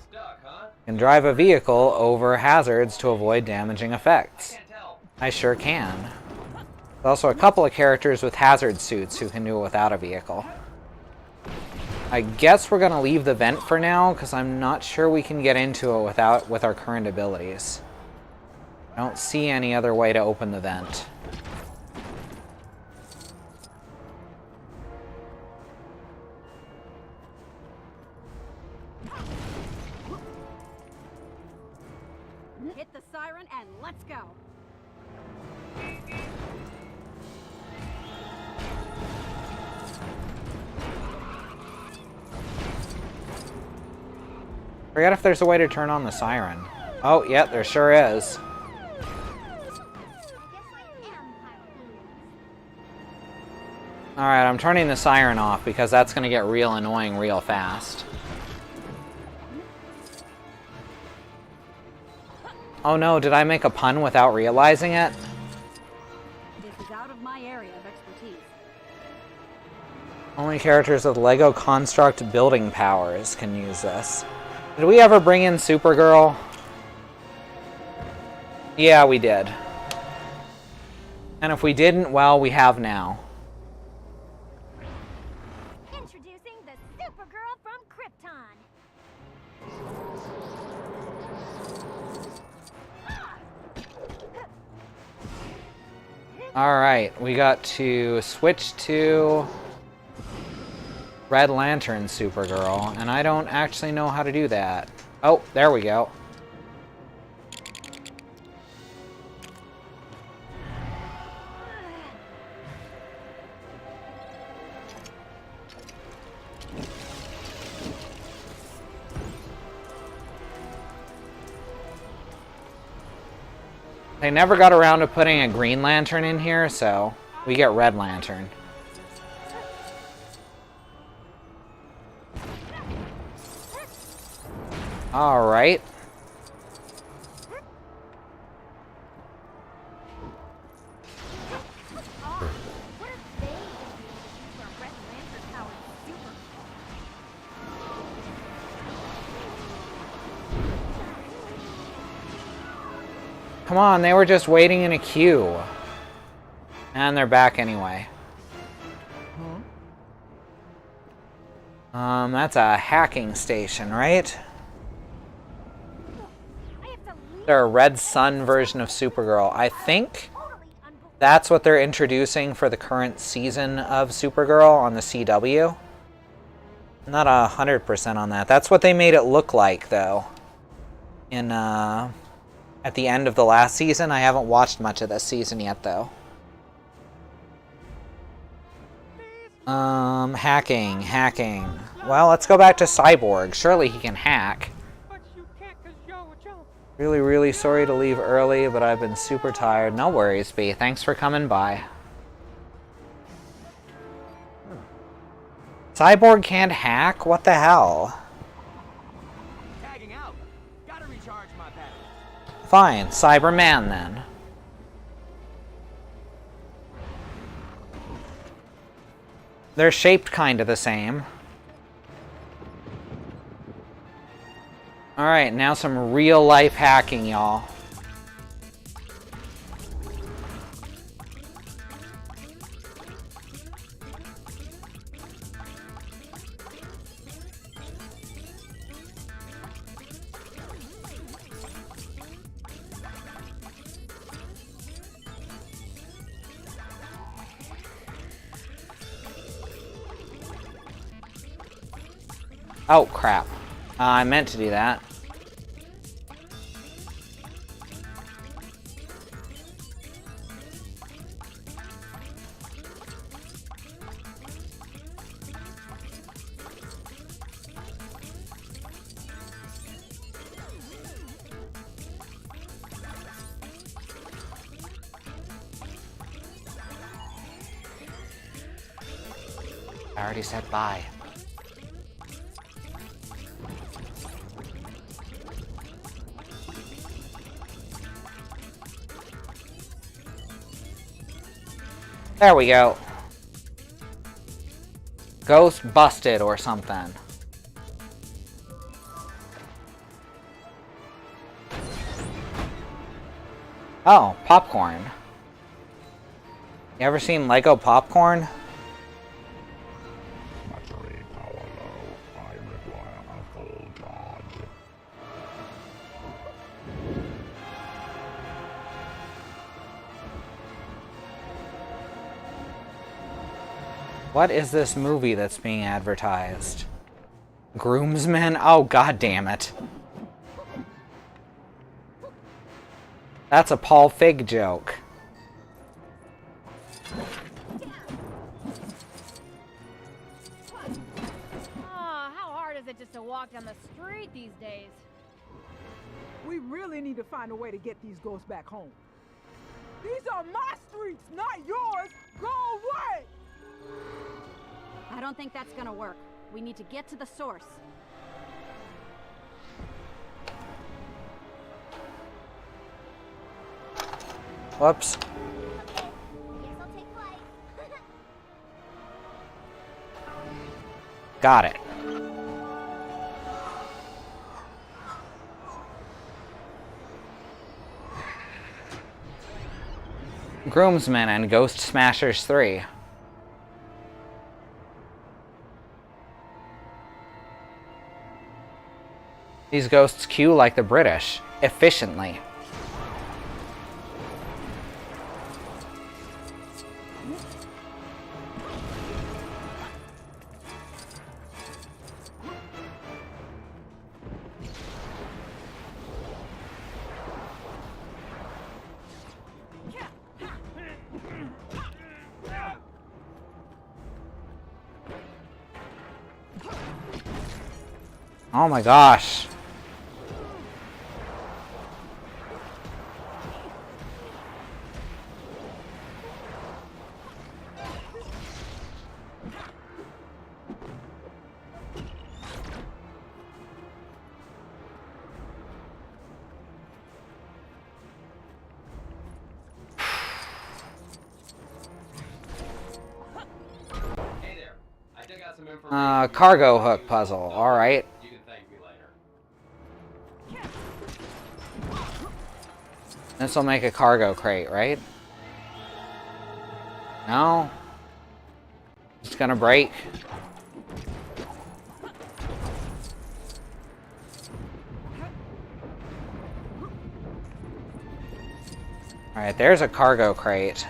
Stuck, huh? Can drive a vehicle over hazards to avoid damaging effects. Can't tell. I sure can. There's also a couple of characters with hazard suits who can do it without a vehicle. I guess we're gonna leave the vent for now, because I'm not sure we can get into it with our current abilities. I don't see any other way to open the vent. Hit the siren and let's go. Forget if there's a way to turn on the siren. Oh, yeah, there sure is. Alright, I'm turning the siren off because that's going to get real annoying real fast. Oh no, did I make a pun without realizing it? This is out of my area of expertise. Only characters with Lego Construct building powers can use this. Did we ever bring in Supergirl? Yeah, we did. And if we didn't, well, we have now. Introducing the Supergirl from Krypton. Alright, we got to switch to Red Lantern Supergirl, and I don't actually know how to do that. Oh, there we go. They never got around to putting a Green Lantern in here, so we get Red Lantern. Alright. Come on, they were just waiting in a queue. And they're back anyway. That's a hacking station, right? They're a Red Sun version of Supergirl. I think that's what they're introducing for the current season of Supergirl on the CW. I'm not 100% on that. That's what they made it look like, though. At the end of the last season. I haven't watched much of this season yet, though. Hacking. Well, let's go back to Cyborg. Surely he can hack. Really, really sorry to leave early, but I've been super tired. No worries, B. Thanks for coming by. Cyborg can't hack? What the hell? Tagging out. Gotta recharge my battery. Fine, Cyberman then. They're shaped kind of the same. Alright, now some real life hacking, y'all. Oh, crap. I meant to do that. I already said bye. There we go. Ghost busted or something. Oh, popcorn. You ever seen Lego popcorn? Battery power low. I require a full charge. What is this movie that's being advertised? Groomsmen? Oh, god damn it. That's a Paul Fig joke. How hard is it just to walk down the street these days? We really need to find a way to get these ghosts back home. These are my streets, not yours! Go away! I don't think that's gonna work. We need to get to the source. Whoops. Okay, guess I'll take flight. Got it. Groomsmen and Ghost Smashers 3. These ghosts queue like the British, efficiently. Oh my gosh. Hey there. I dug out some information. Cargo hook puzzle. All right. You can thank me later. This will make a cargo crate, right? No? It's gonna break. Alright, there's a cargo crate.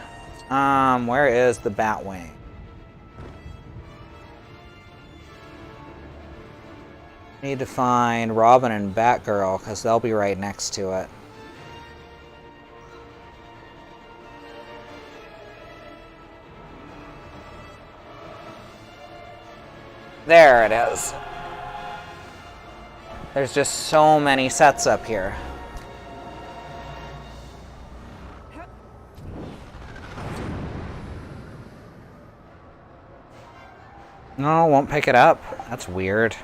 Where is the Batwing? Need to find Robin and Batgirl, because they'll be right next to it. There it is. There's just so many sets up here. No, won't pick it up. That's weird.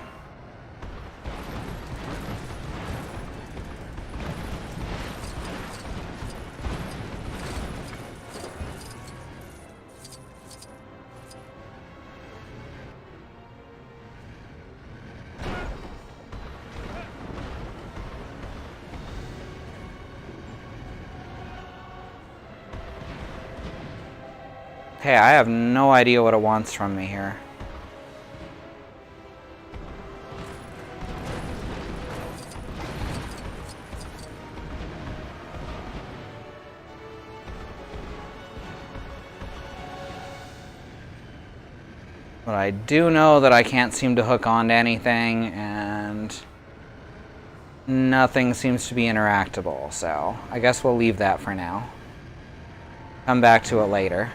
Okay, I have no idea what it wants from me here. But I do know that I can't seem to hook onto anything, and nothing seems to be interactable, so I guess we'll leave that for now. Come back to it later.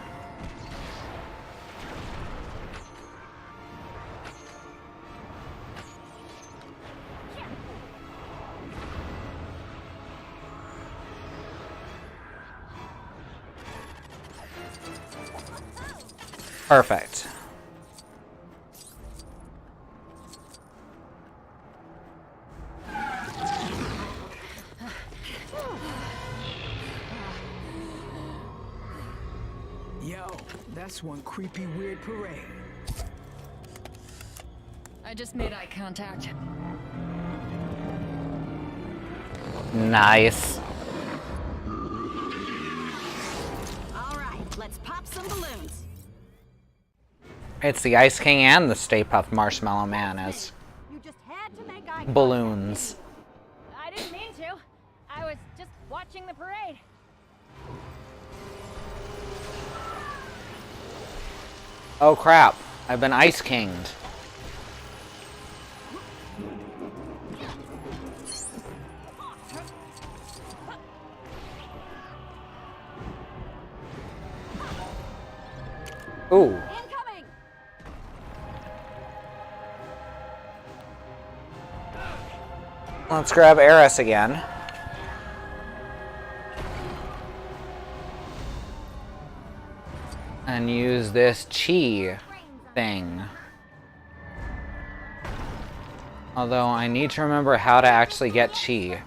Perfect. Yo, that's one creepy, weird parade. I just made eye contact. Nice. All right, let's pop some balloons. It's the Ice King and the Stay Puft Marshmallow Man as You just had to make eye contact. balloons. I didn't mean to. I was just watching the parade. Oh crap, I've been Ice Kinged. Ooh. Incoming! Let's grab Eris again. And use this chi thing. Although I need to remember how to actually get chi.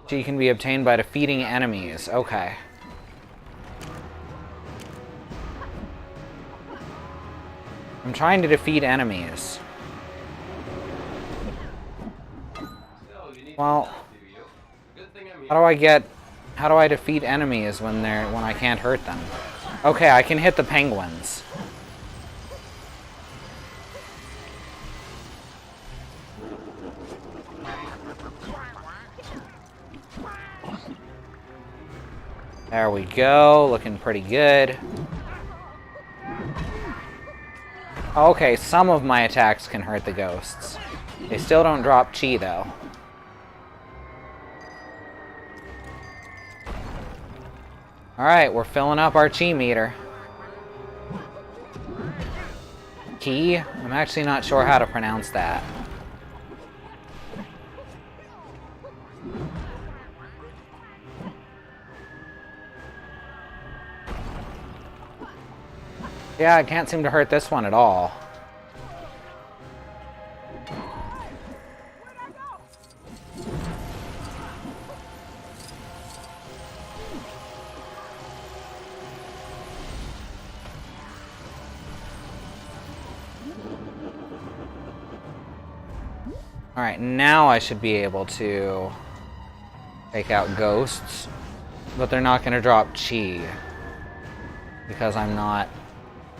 Chi can be obtained by defeating enemies. Okay. I'm trying to defeat enemies. Well, how do I defeat enemies when I can't hurt them? Okay, I can hit the penguins. There we go, looking pretty good. Okay, some of my attacks can hurt the ghosts. They still don't drop chi though. Alright, we're filling up our chi meter. Ki? I'm actually not sure how to pronounce that. Yeah, I can't seem to hurt this one at all. Alright, now I should be able to take out ghosts, but they're not going to drop chi because I'm not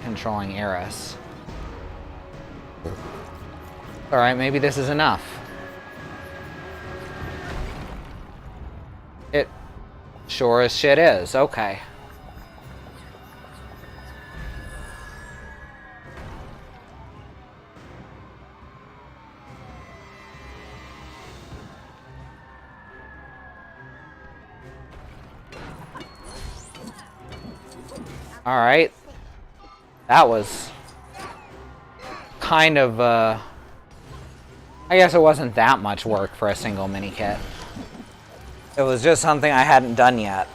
controlling Eris. Alright, maybe this is enough. It Sure as shit is. Okay. Alright. That was kind of, I guess it wasn't that much work for a single mini kit. It was just something I hadn't done yet.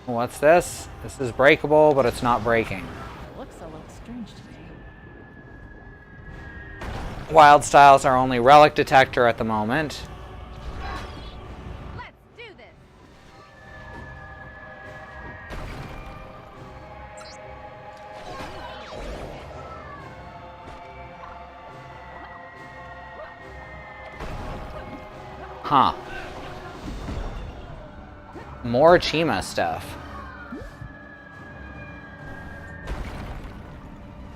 What's this? This is breakable, but it's not breaking. It looks a little strange to me. Wild Styles are only relic detector at the moment. Let's do this. Huh. More Chima stuff.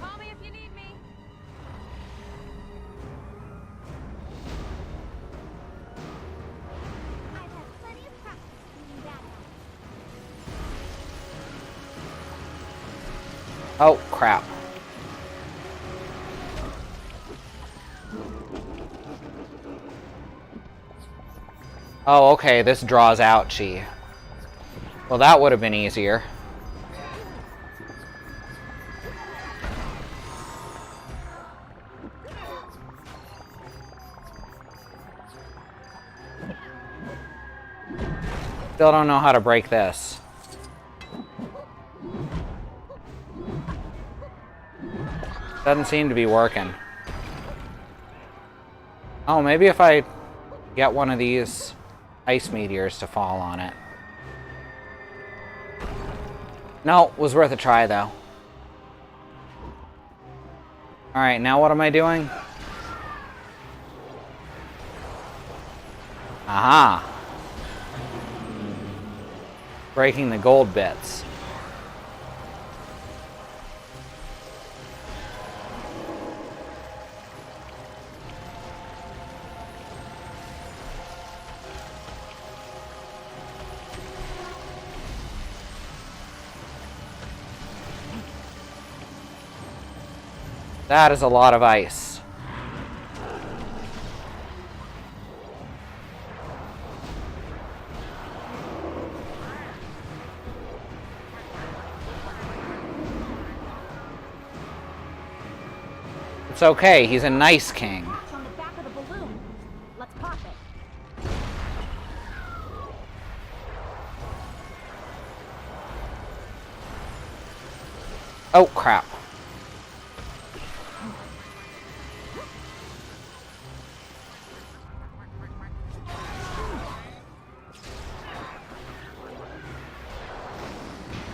Call me if you need me. I've had plenty of practice being bad guys. Oh, crap. Oh, okay, this draws out chi. Well, that would have been easier. Still don't know how to break this. Doesn't seem to be working. Oh, maybe if I get one of these ice meteors to fall on it. No, was worth a try though. Alright, now what am I doing? Aha! Breaking the gold bits. That is a lot of ice. It's okay, he's a nice king. Watch on the back of the balloon. Let's pop it. Oh, crap.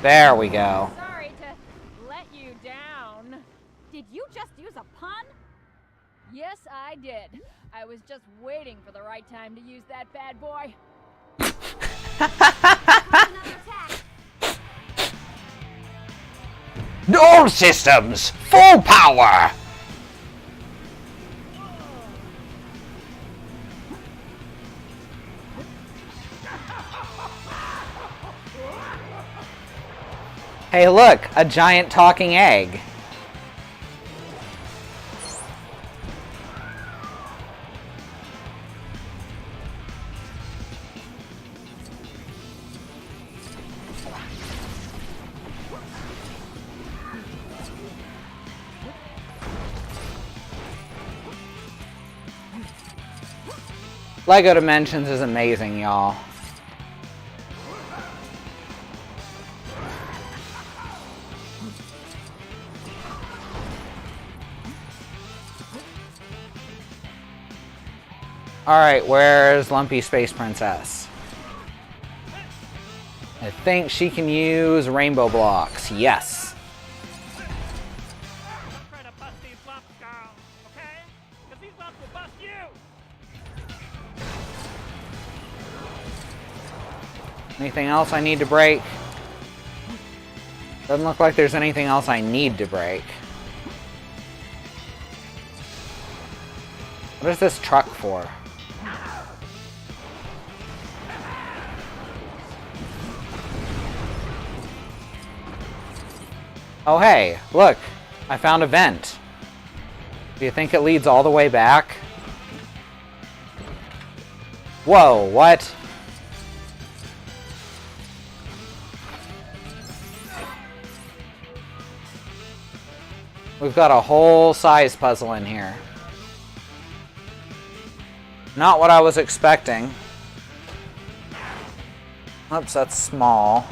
There we go. Sorry to let you down. Did you just use a pun? Yes, I did. I was just waiting for the right time to use that bad boy. Another attack. All systems, full power! Hey look, a giant talking egg. LEGO Dimensions is amazing, y'all. Alright, where's Lumpy Space Princess? I think she can use rainbow blocks. Yes. Don't try to bust these lumps, girl, okay? Because these lumps will bust you! Anything else I need to break? Doesn't look like there's anything else I need to break. What is this truck for? Oh hey, look! I found a vent. Do you think it leads all the way back? Whoa, what? We've got a whole size puzzle in here. Not what I was expecting. Oops, that's small.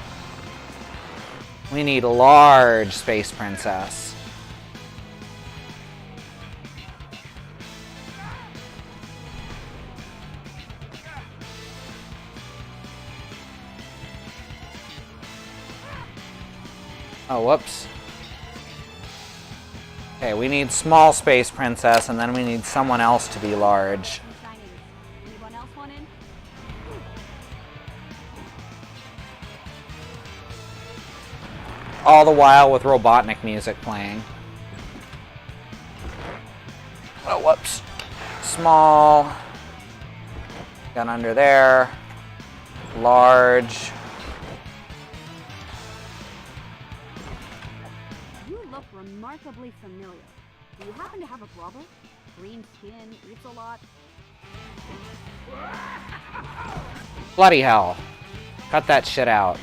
We need a large Space Princess. Oh, whoops. Okay, we need small Space Princess, and then we need someone else to be large. Anyone else want in? All the while with Robotnik music playing. Oh, whoops. Small. Gun under there. Large. You look remarkably familiar. Do you happen to have a brother? Green skin, eats a lot. Bloody hell. Cut that shit out.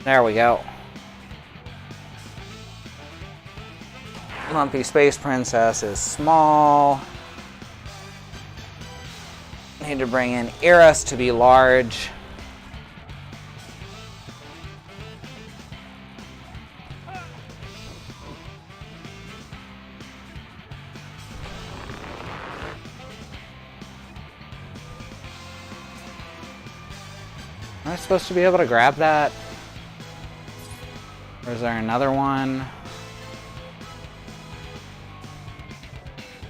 There we go. Lumpy Space Princess is small. Need to bring in Iris to be large. Am I supposed to be able to grab that? Or is there another one?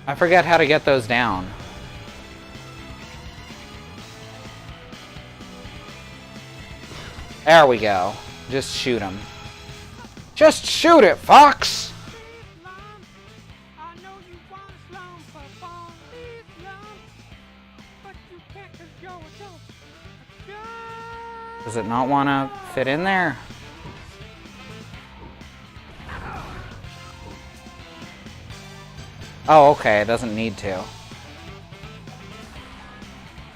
I forget how to get those down. There we go. Just shoot him. Just shoot it, Fox! I know you want a slump upon these lumps, but you can't 'cause you're a dope. Does it not want to fit in there? Oh, okay. It doesn't need to.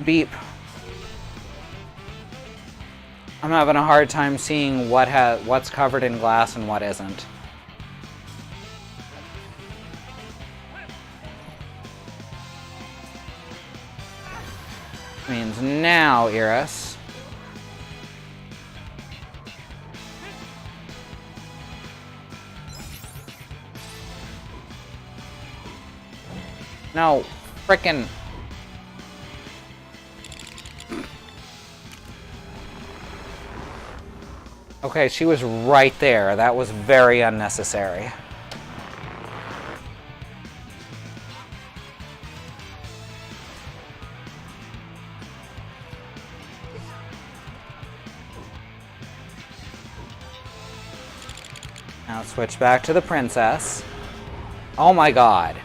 Beep. I'm having a hard time seeing what's covered in glass and what isn't. Means now, Iris. No, frickin'. Okay, she was right there. That was very unnecessary. Now switch back to the princess. Oh my god.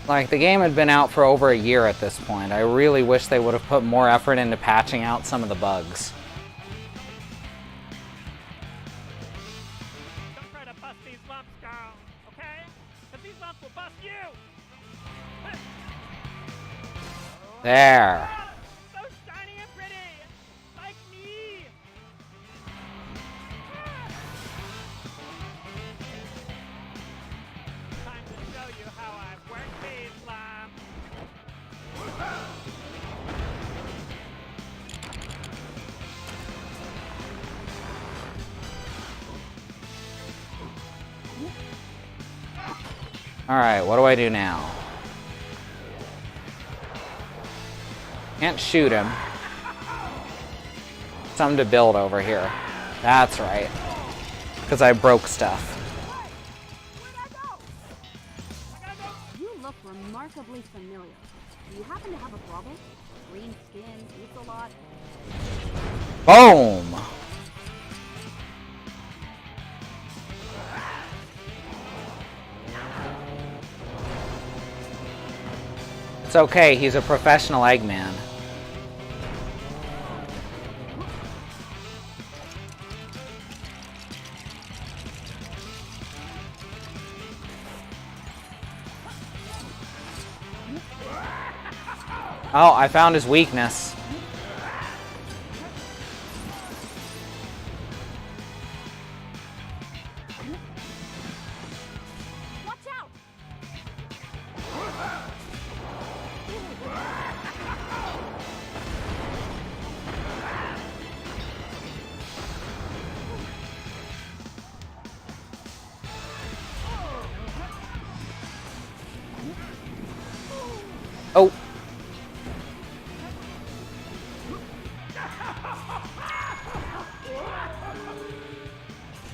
Like, the game had been out for over a year at this point. I really wish they would have put more effort into patching out some of the bugs. Don't try to bust these lumps, girl, okay? 'Cause these lumps will bust you! There. So shiny and pretty! Like me! Time to show you how I work these lumps! Alright, what do I do now? Can't shoot him. Something to build over here. That's right. Because I broke stuff. You look remarkably familiar. Do you happen to have a brother? Green skin, eats a lot. Boom! It's okay, he's a professional Eggman. Oh, I found his weakness. Watch out! Oh.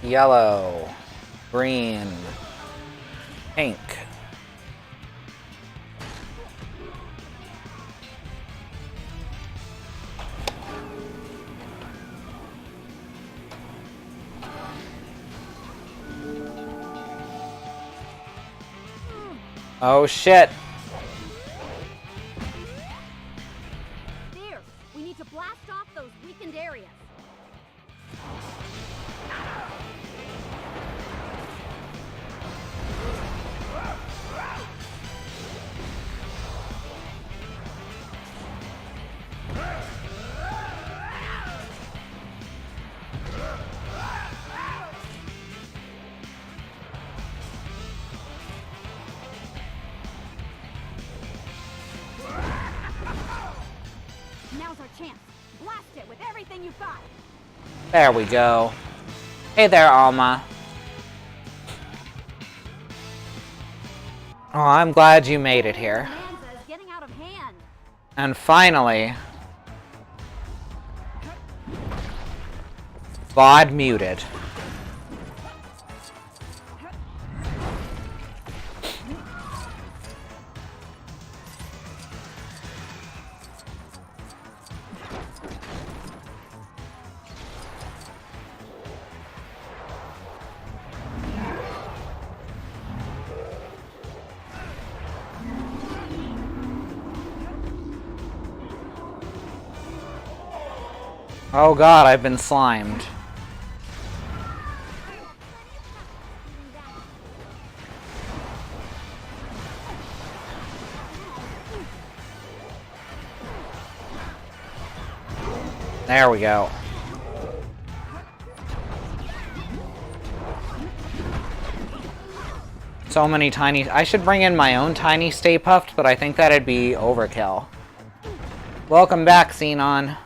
Yellow, green, pink. Oh shit. There! We need to blast off those weakened areas. Now's our chance. Blast it with everything you've got. There we go. Hey there, Alma. Oh, I'm glad you made it here. Bonanza is getting out of hand. And finally, VOD muted. Oh god, I've been slimed. There we go. So many tiny... I should bring in my own tiny Stay Puffed, but I think that'd be overkill. Welcome back, Xenon.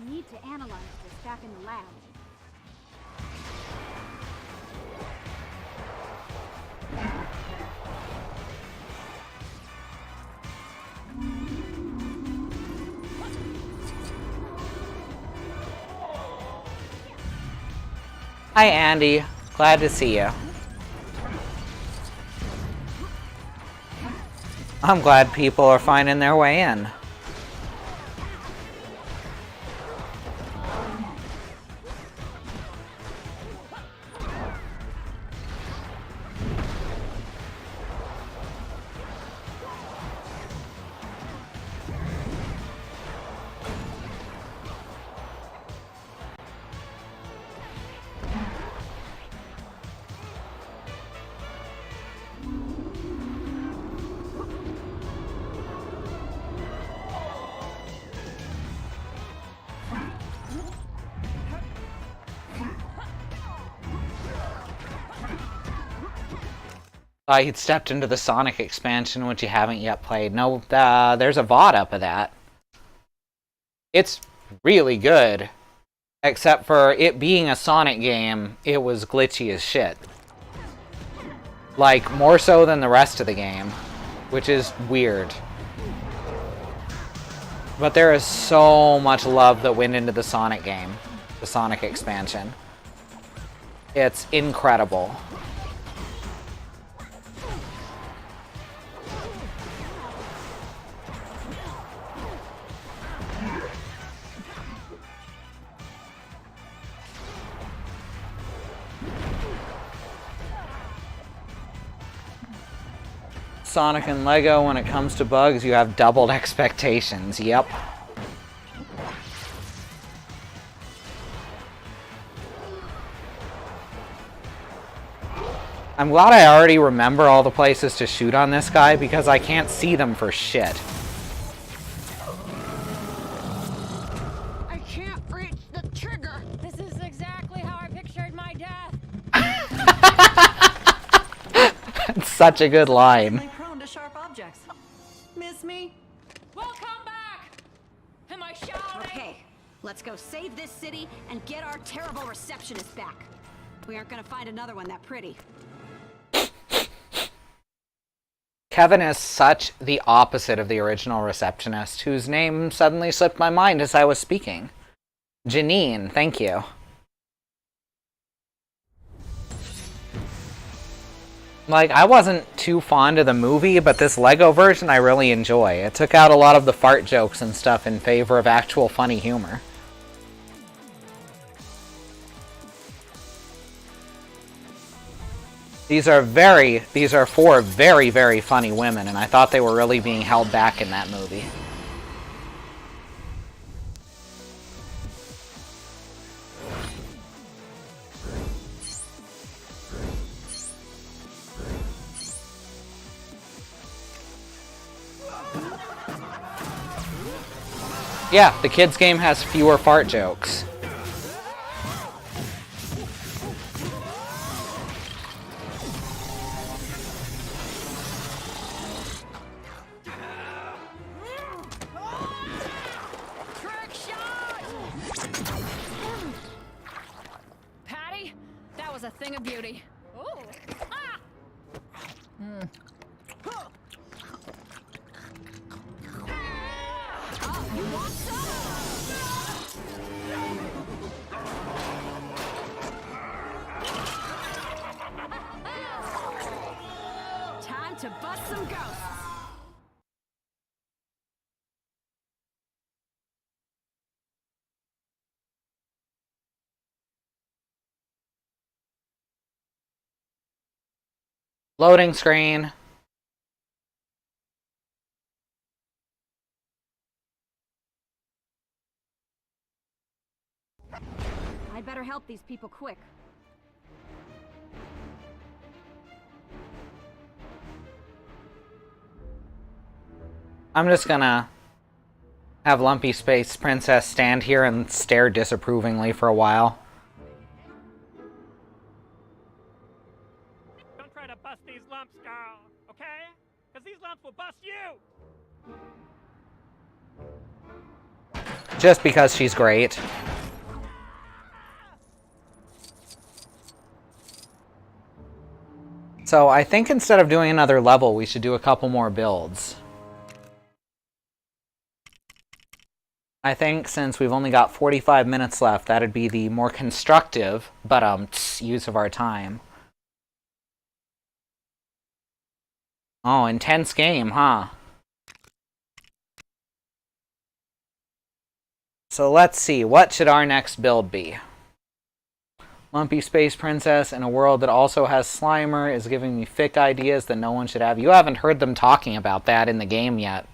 We need to analyze this back in the lab. Hi, Andy. Glad to see you. I'm glad people are finding their way in. I had stepped into the Sonic expansion, which you haven't yet played. No, there's a VOD up of that. It's really good. Except for it being a Sonic game, it was glitchy as shit. Like, more so than the rest of the game. Which is weird. But there is so much love that went into the Sonic game. The Sonic expansion. It's incredible. Sonic and Lego, when it comes to bugs, you have doubled expectations. Yep. I'm glad I already remember all the places to shoot on this guy because I can't see them for shit. I can't reach the trigger. This is exactly how I pictured my death. It's such a good line. Prone to sharp objects. Miss me? We'll come back. Am I shouting? Okay, let's go save this city and get our terrible receptionist back. We aren't gonna find another one that pretty. Kevin is such the opposite of the original receptionist, whose name suddenly slipped my mind as I was speaking. Janine, thank you. Like, I wasn't too fond of the movie, but this Lego version I really enjoy. It took out a lot of the fart jokes and stuff in favor of actual funny humor. These are four very, very funny women, and I thought they were really being held back in that movie. Yeah, the kids' game has fewer fart jokes. Patty, that was a thing of beauty. Ooh. Ah! Oh, you want some? Time to bust some ghosts. Loading screen. I'd better help these people quick. I'm just gonna have Lumpy Space Princess stand here and stare disapprovingly for a while. Don't try to bust these lumps, girl, okay? Because these lumps will bust you! Just because she's great. So I think instead of doing another level, we should do a couple more builds. I think since we've only got 45 minutes left, that'd be the more constructive, but use of our time. Oh, intense game, huh? So let's see, what should our next build be? Lumpy Space Princess in a world that also has Slimer is giving me fic ideas that no one should have. You haven't heard them talking about that in the game yet.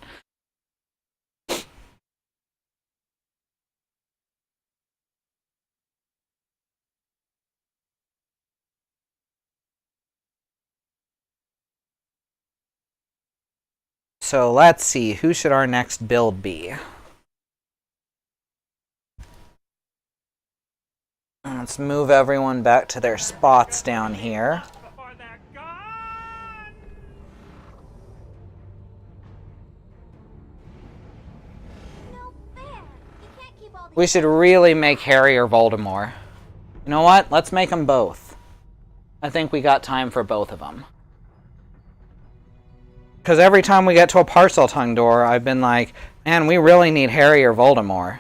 So let's see, who should our next build be? Let's move everyone back to their spots down here. Before they're gone! No fair. You can't keep all these. We should really make Harry or Voldemort. You know what? Let's make them both. I think we got time for both of them. Because every time we get to a parcel tongue door, I've been like, man, we really need Harry or Voldemort.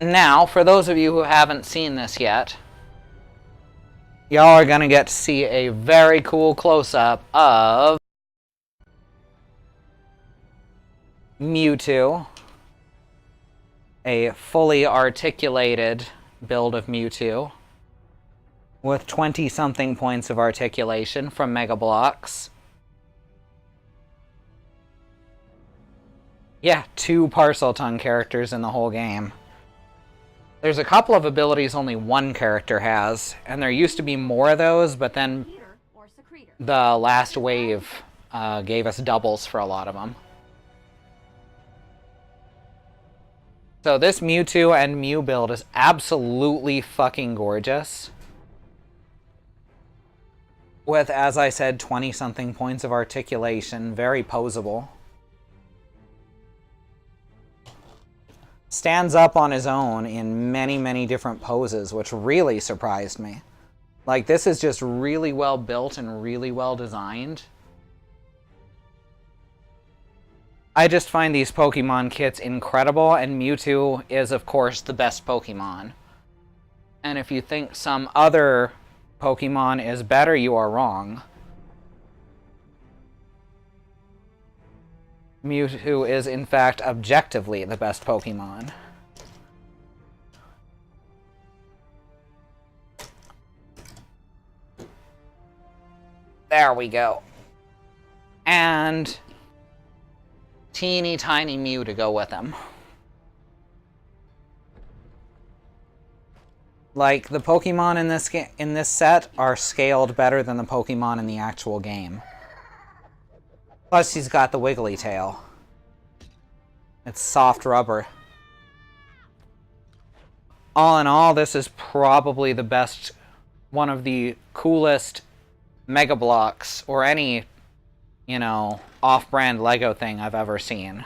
Now, for those of you who haven't seen this yet, y'all are going to get to see a very cool close-up of Mewtwo. A fully articulated build of Mewtwo. with 20-something points of articulation from Mega Bloks. Yeah, 2 parcel tongue characters in the whole game. There's a couple of abilities only one character has, and there used to be more of those, but then the last wave gave us doubles for a lot of them. So this Mewtwo and Mew build is absolutely fucking gorgeous. With, as I said, 20-something points of articulation, very poseable. Stands up on his own in many, many different poses, which really surprised me. Like, this is just really well built and really well designed. I just find these Pokemon kits incredible, and Mewtwo is, of course, the best Pokemon. And if you think some other Pokemon is better, you are wrong. Mewtwo is, in fact, objectively the best Pokemon. There we go. And teeny tiny Mew to go with him. Like, the Pokemon in this set are scaled better than the Pokemon in the actual game. Plus, he's got the wiggly tail. It's soft rubber. All in all, this is probably the best, one of the coolest Mega Bloks, or any, you know, off-brand Lego thing I've ever seen.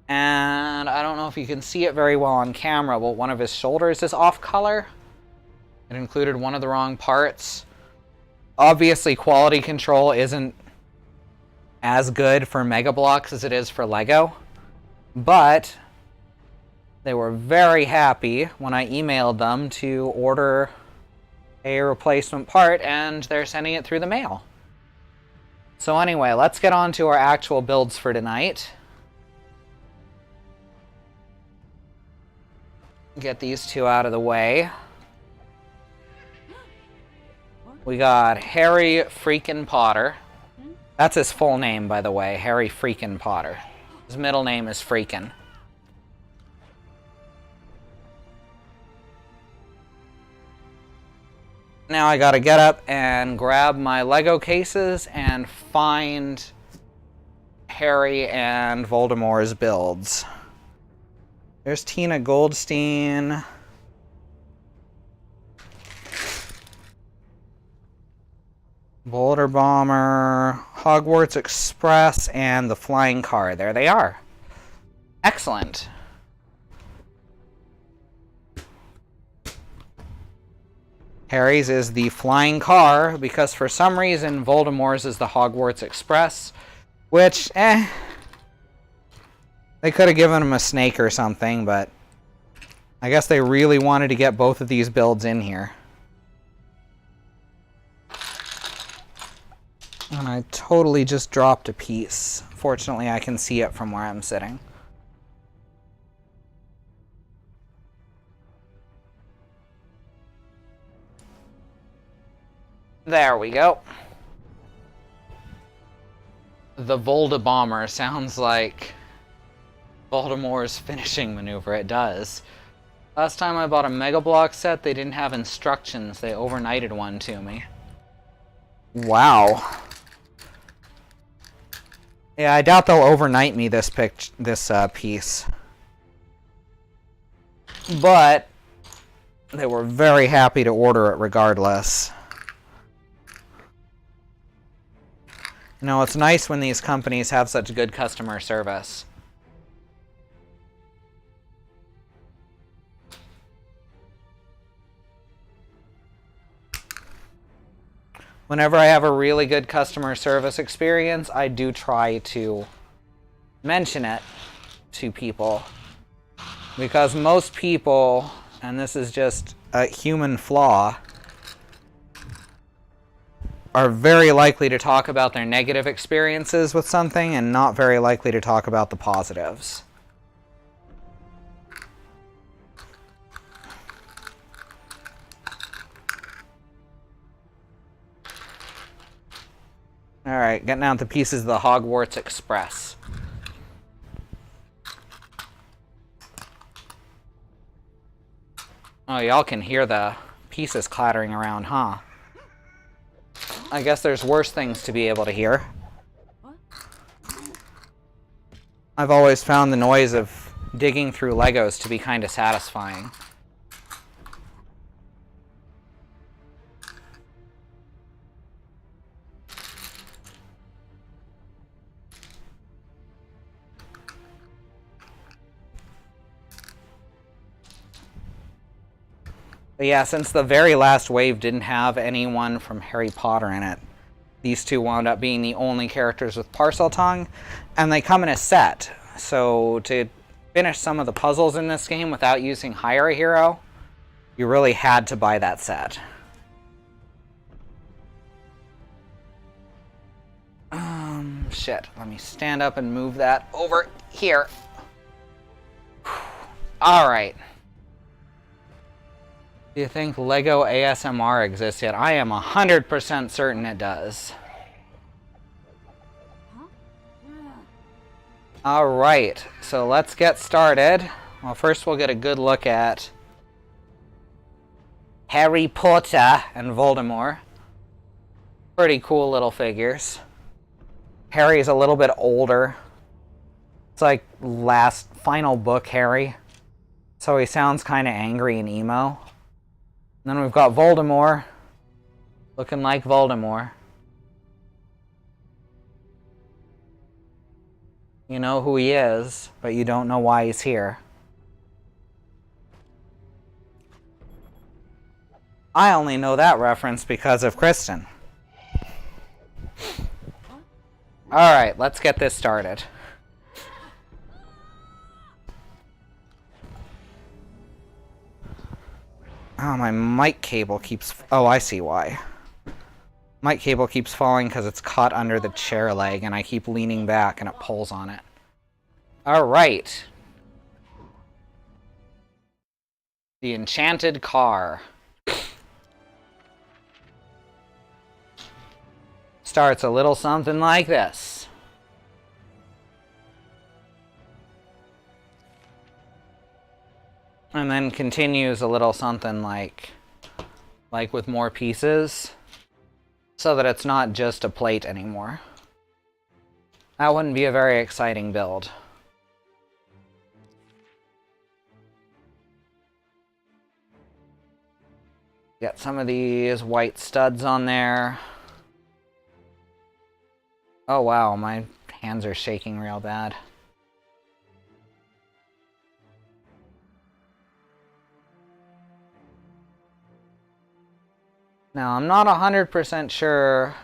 And I don't know if you can see it very well on camera, but one of his shoulders is off color. It included one of the wrong parts. Obviously, quality control isn't as good for Mega Bloks as it is for Lego, but they were very happy when I emailed them to order a replacement part, and they're sending it through the mail. So anyway, let's get on to our actual builds for tonight. Get these two out of the way. We got Harry freaking Potter. That's his full name, by the way, Harry freaking Potter. His middle name is Freakin'. Now I gotta get up and grab my Lego cases and find Harry and Voldemort's builds. There's Tina Goldstein. Boulder Bomber, Hogwarts Express, and the Flying Car. There they are. Excellent. Harry's is the Flying Car, because for some reason Voldemort's is the Hogwarts Express, which, they could have given him a snake or something, but I guess they really wanted to get both of these builds in here. And I totally just dropped a piece. Fortunately, I can see it from where I'm sitting. There we go. The Volda Bomber sounds like Voldemort's finishing maneuver. It does. Last time I bought a Mega Block set, they didn't have instructions. They overnighted one to me. Wow. Yeah, I doubt they'll overnight me this piece. But they were very happy to order it regardless. You know, it's nice when these companies have such good customer service. Whenever I have a really good customer service experience, I do try to mention it to people. Because most people, and this is just a human flaw, are very likely to talk about their negative experiences with something and not very likely to talk about the positives. Alright, getting out the pieces of the Hogwarts Express. Oh, y'all can hear the pieces clattering around, huh? I guess there's worse things to be able to hear. I've always found the noise of digging through Legos to be kind of satisfying. But yeah, since the very last wave didn't have anyone from Harry Potter in it, these two wound up being the only characters with Parcel Tongue, and they come in a set. So to finish some of the puzzles in this game without using Hire a Hero, you really had to buy that set. Shit. Let me stand up and move that over here. Alright. Do you think Lego ASMR exists yet? I am 100% certain it does. Alright, so let's get started. Well, first we'll get a good look at Harry Potter and Voldemort. Pretty cool little figures. Harry's a little bit older. It's like final book Harry. So he sounds kind of angry and emo. And then we've got Voldemort, looking like Voldemort. You know who he is, but you don't know why he's here. I only know that reference because of Kristen. Alright, let's get this started. Oh, my mic cable keeps... Oh, I see why. Mic cable keeps falling because it's caught under the chair leg, and I keep leaning back, and it pulls on it. Alright. The Enchanted Car. Starts a little something like this. And then continues a little something like with more pieces, so that it's not just a plate anymore. That wouldn't be a very exciting build. Get some of these white studs on there. Oh wow, my hands are shaking real bad. Now, I'm not 100% sure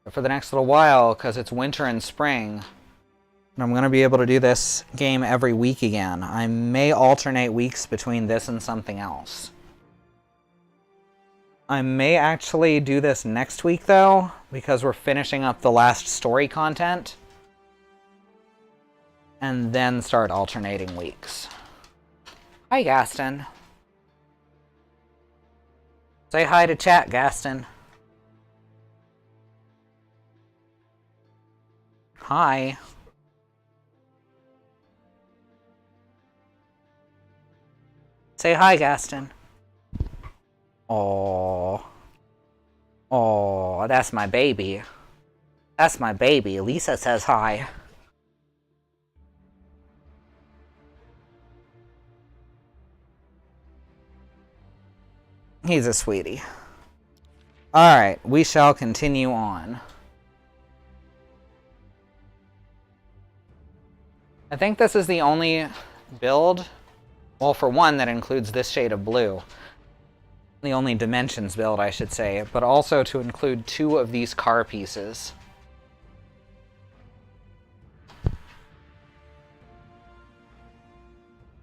for the next little while, because it's winter and spring, and I'm going to be able to do this game every week again. I may alternate weeks between this and something else. I may actually do this next week, though, because we're finishing up the last story content, and then start alternating weeks. Hi, Gaston. Say hi to chat, Gaston. Hi. Say hi, Gaston. Oh, that's my baby. That's my baby. Lisa says hi. He's a sweetie. Alright, we shall continue on. I think this is the only build, well, for one, that includes this shade of blue. The only Dimensions build, I should say, but also to include 2 of these car pieces.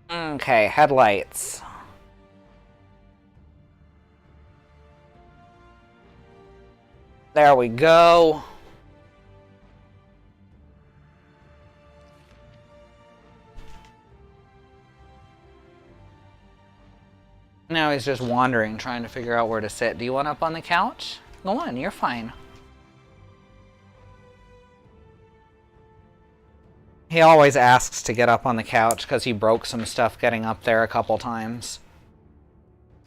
Okay, headlights. There we go. Now he's just wandering, trying to figure out where to sit. Do you want up on the couch? Go on, you're fine. He always asks to get up on the couch because he broke some stuff getting up there a couple times.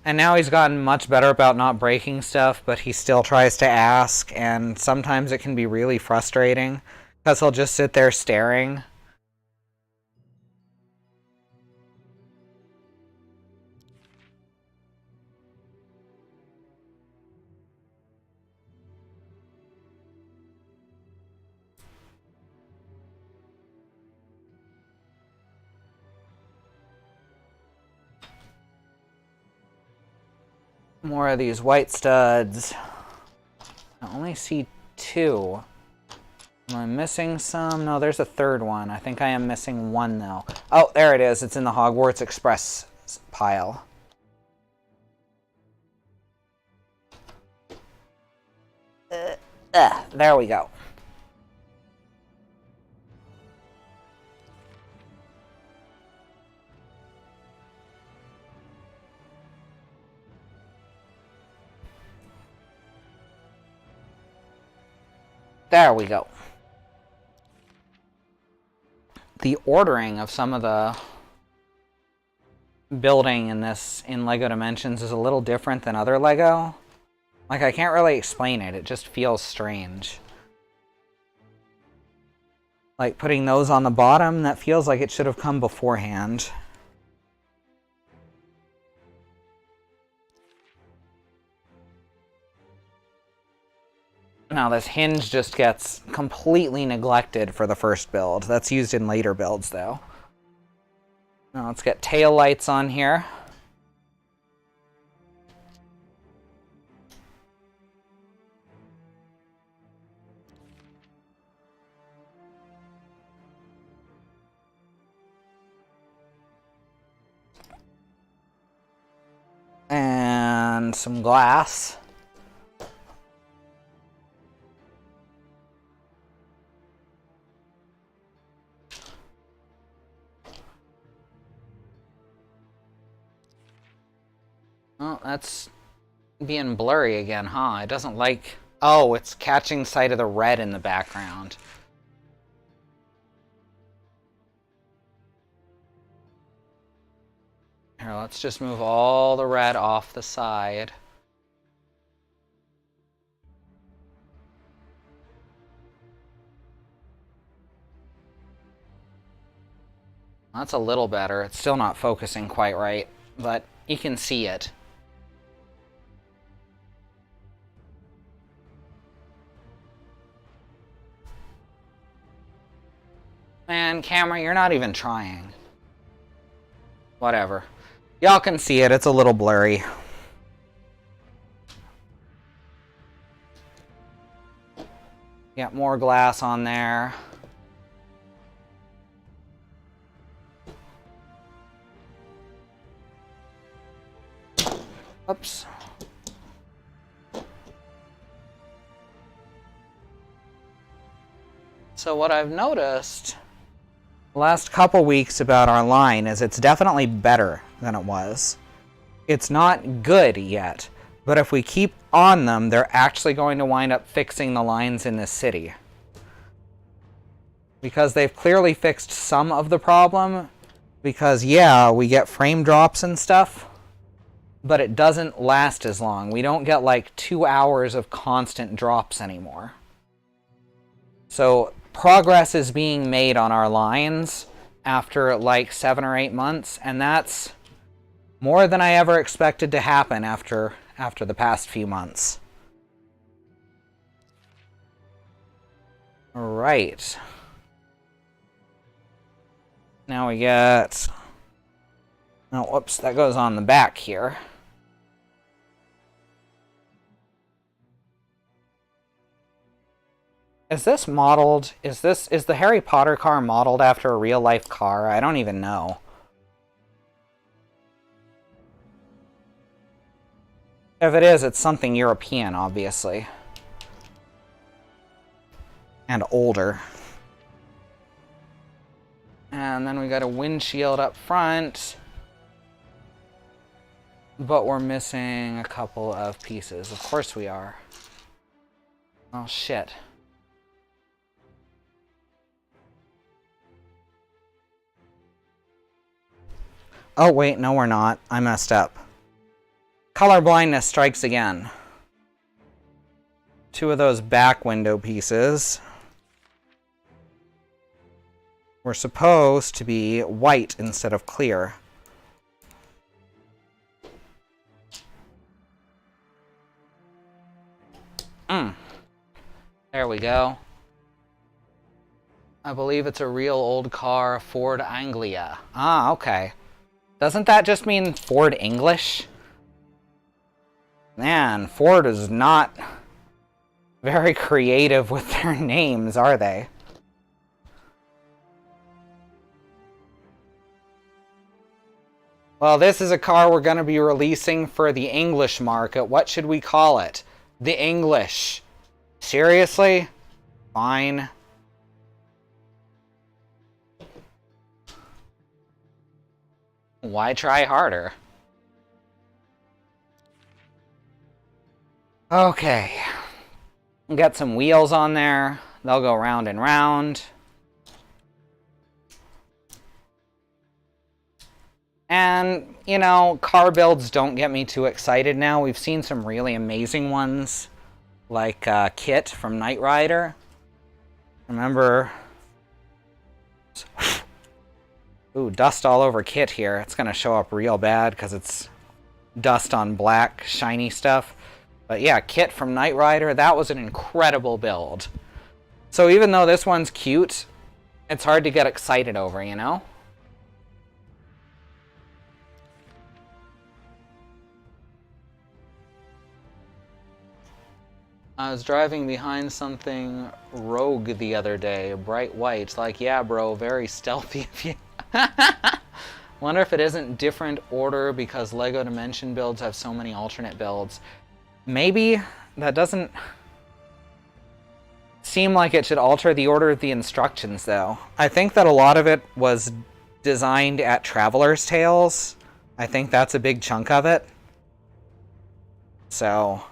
And now he's gotten much better about not breaking stuff, but he still tries to ask, and sometimes it can be really frustrating because he'll just sit there staring. More of these white studs. I only see 2. Am I missing some? No, there's a third one. I think I am missing 1, though. Oh, there it is. It's in the Hogwarts Express pile. There we go. There we go. The ordering of some of the building in LEGO Dimensions is a little different than other LEGO. Like, I can't really explain it. It just feels strange. Like, putting those on the bottom, that feels like it should have come beforehand. Now this hinge just gets completely neglected for the first build. That's used in later builds, though. Now let's get tail lights on here. And some glass. Oh, that's being blurry again, huh? It doesn't like... Oh, it's catching sight of the red in the background. Here, let's just move all the red off the side. That's a little better. It's still not focusing quite right, but you can see it. Man, camera, you're not even trying. Whatever. Y'all can see it. It's a little blurry. Got more glass on there. Oops. So what I've noticed the last couple weeks about our line is it's definitely better than it was. It's not good yet, but if we keep on them, they're actually going to wind up fixing the lines in this city. Because they've clearly fixed some of the problem, because yeah, we get frame drops and stuff, but it doesn't last as long. We don't get like 2 hours of constant drops anymore. So progress is being made on our lines after like 7 or 8 months, and that's more than I ever expected to happen after the past few months. All right. Now we get... Oh, whoops, that goes on the back here. Is this modeled? Is the Harry Potter car modeled after a real life car? I don't even know. If it is, it's something European, obviously. And older. And then we got a windshield up front. But we're missing a couple of pieces. Of course we are. Oh, shit. Oh, wait, no, we're not. I messed up. Color blindness strikes again. 2 of those back window pieces were supposed to be white instead of clear. There we go. I believe it's a real old car, Ford Anglia. Ah, okay. Doesn't that just mean Ford English? Man, Ford is not very creative with their names, are they? Well, this is a car we're going to be releasing for the English market. What should we call it? The English. Seriously? Fine. Why try harder? Okay. Got some wheels on there. They'll go round and round. And, you know, car builds don't get me too excited now. We've seen some really amazing ones, like Kit from Knight Rider. Remember... Ooh, dust all over Kit here. It's going to show up real bad because it's dust on black, shiny stuff. But yeah, Kit from Knight Rider, that was an incredible build. So even though this one's cute, it's hard to get excited over, you know? I was driving behind something rogue the other day, bright white. Like, yeah, bro, very stealthy of you. Wonder if it isn't different order because LEGO Dimension builds have so many alternate builds. Maybe. That doesn't seem like it should alter the order of the instructions, though. I think that a lot of it was designed at Traveler's Tales. I think that's a big chunk of it. So...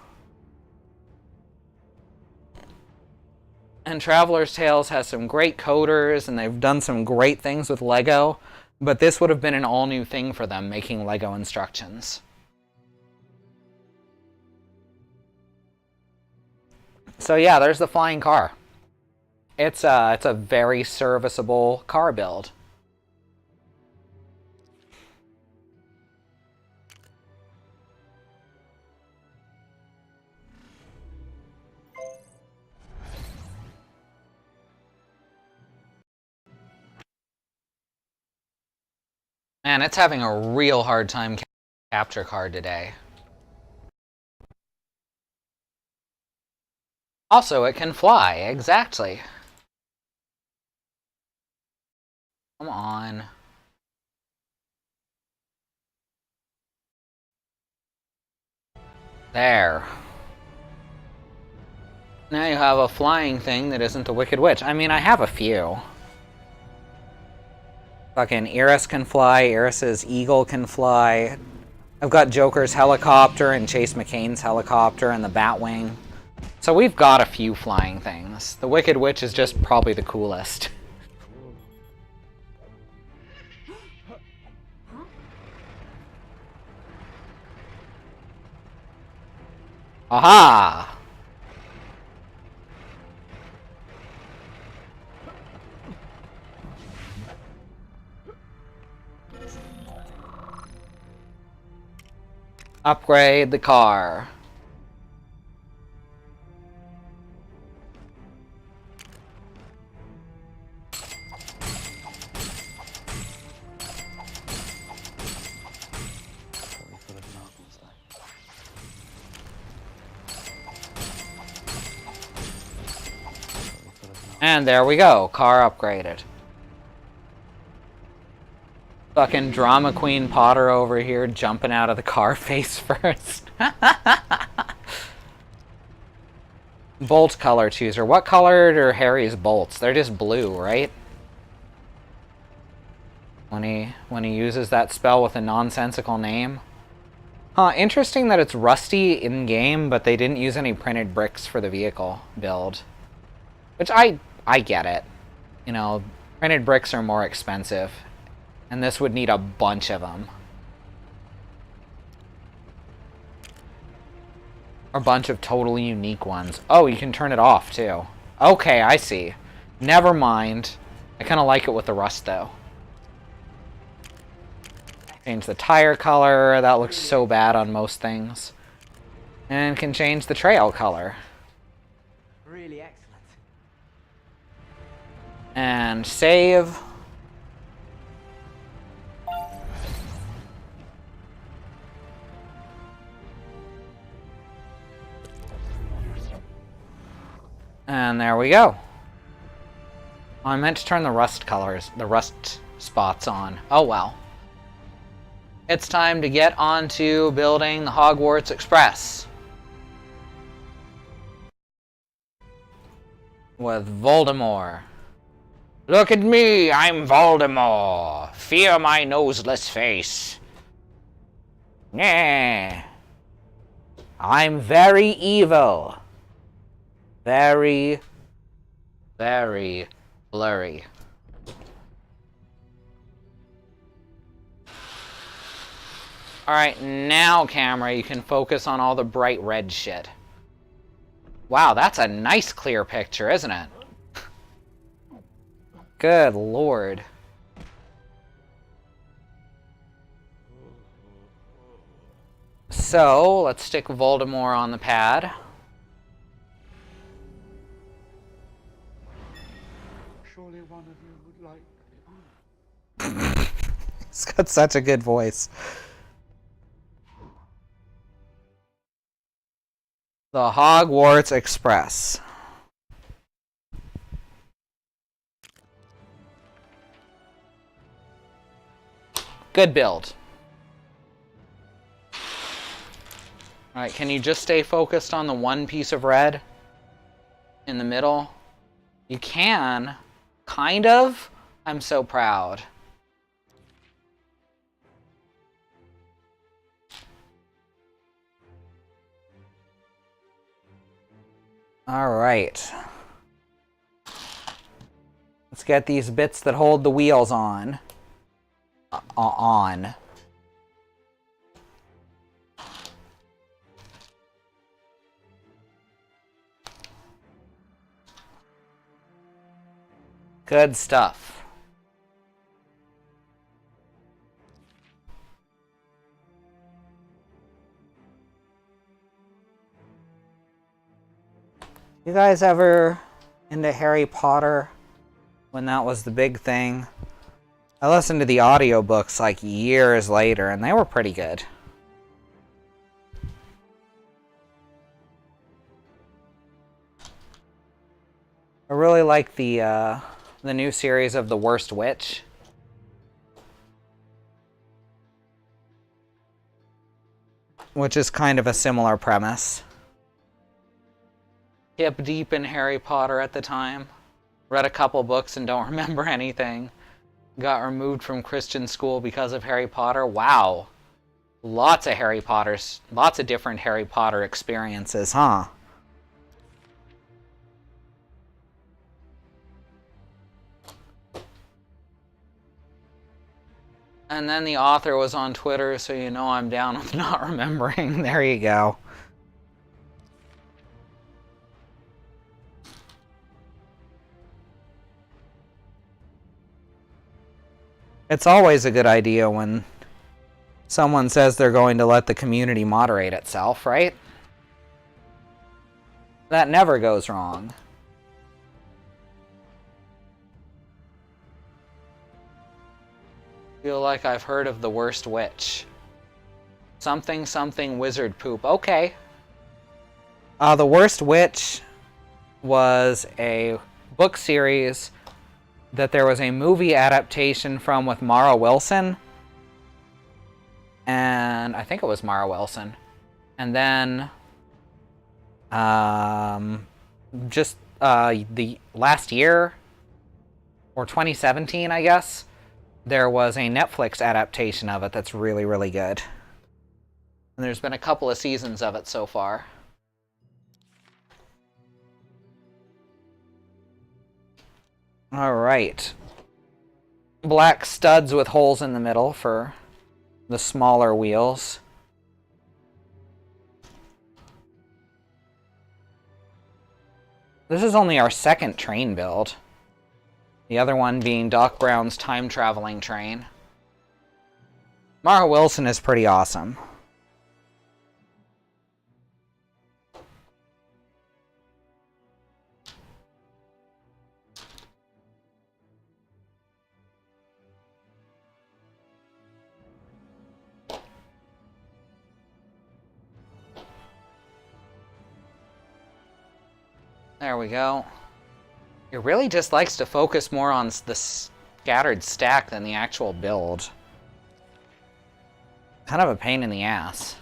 And Traveler's Tales has some great coders, and they've done some great things with LEGO, but this would have been an all-new thing for them, making LEGO instructions. So yeah, there's the flying car. It's a very serviceable car build. Man, it's having a real hard time capture card today. Also, it can fly, exactly. Come on. There. Now you have a flying thing that isn't the Wicked Witch. I mean, I have a few. Fucking Iris can fly, Iris's eagle can fly. I've got Joker's helicopter and Chase McCain's helicopter and the Batwing. So we've got a few flying things. The Wicked Witch is just probably the coolest. Aha! Upgrade the car. And there we go, car upgraded. Fucking drama queen Potter over here jumping out of the car face first. Bolt color chooser. What color are Harry's bolts? They're just blue, right? When he uses that spell with a nonsensical name. Huh, interesting that it's rusty in-game, but they didn't use any printed bricks for the vehicle build. Which I get it. You know, printed bricks are more expensive. And this would need a bunch of them. A bunch of totally unique ones. Oh, you can turn it off, too. Okay, I see. Never mind. I kind of like it with the rust, though. Change the tire color. That looks so bad on most things. And can change the trail color. Really excellent. And save. And there we go. Oh, I meant to turn the rust colors, the rust spots on. Oh well. It's time to get on to building the Hogwarts Express. With Voldemort. Look at me, I'm Voldemort. Fear my noseless face. Nah. I'm very evil. Very, very blurry. Alright, now camera, you can focus on all the bright red shit. Wow, that's a nice clear picture, isn't it? Good lord. So, let's stick Voldemort on the pad. Surely one of you would like... He's got such a good voice. The Hogwarts Express. Good build. Alright, can you just stay focused on the one piece of red in the middle? You can. Kind of. I'm so proud. Alright. Let's get these bits that hold the wheels on. On. Good stuff. You guys ever into Harry Potter when that was the big thing? I listened to the audiobooks like years later and they were pretty good. I really like the new series of The Worst Witch. Which is kind of a similar premise. Hip deep in Harry Potter at the time. Read a couple books and don't remember anything. Got removed from Christian school because of Harry Potter. Wow. Lots of Harry Potters. Lots of different Harry Potter experiences, huh? And then the author was on Twitter, so you know I'm down with not remembering. There you go. It's always a good idea when someone says they're going to let the community moderate itself, right? That never goes wrong. Feel like I've heard of The Worst Witch. Something something wizard poop. Okay. The Worst Witch was a book series that there was a movie adaptation from with Mara Wilson. And I think it was Mara Wilson. And then just the last year, or 2017, I guess, there was a Netflix adaptation of it that's really, really good. And there's been a couple of seasons of it so far. All right. black studs with holes in the middle for the smaller wheels. This is only our second train build. The other one being Doc Brown's time-traveling train. Mara Wilson is pretty awesome. There we go. It really just likes to focus more on the scattered stack than the actual build. Kind of a pain in the ass.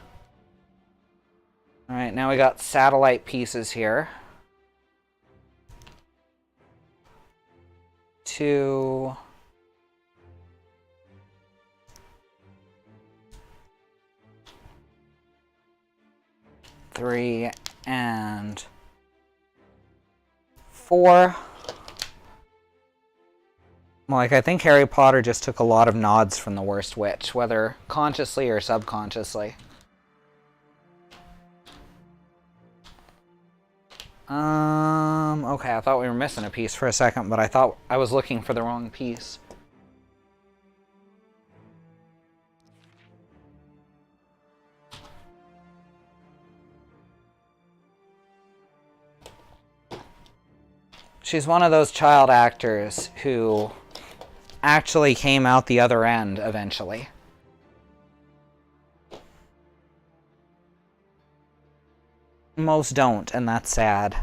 Alright, now we got satellite pieces here. 2... 3 and 4. Like, I think Harry Potter just took a lot of nods from The Worst Witch, whether consciously or subconsciously. Okay, I thought we were missing a piece for a second, but I thought I was looking for the wrong piece. She's one of those child actors who actually came out the other end eventually. Most don't, and that's sad.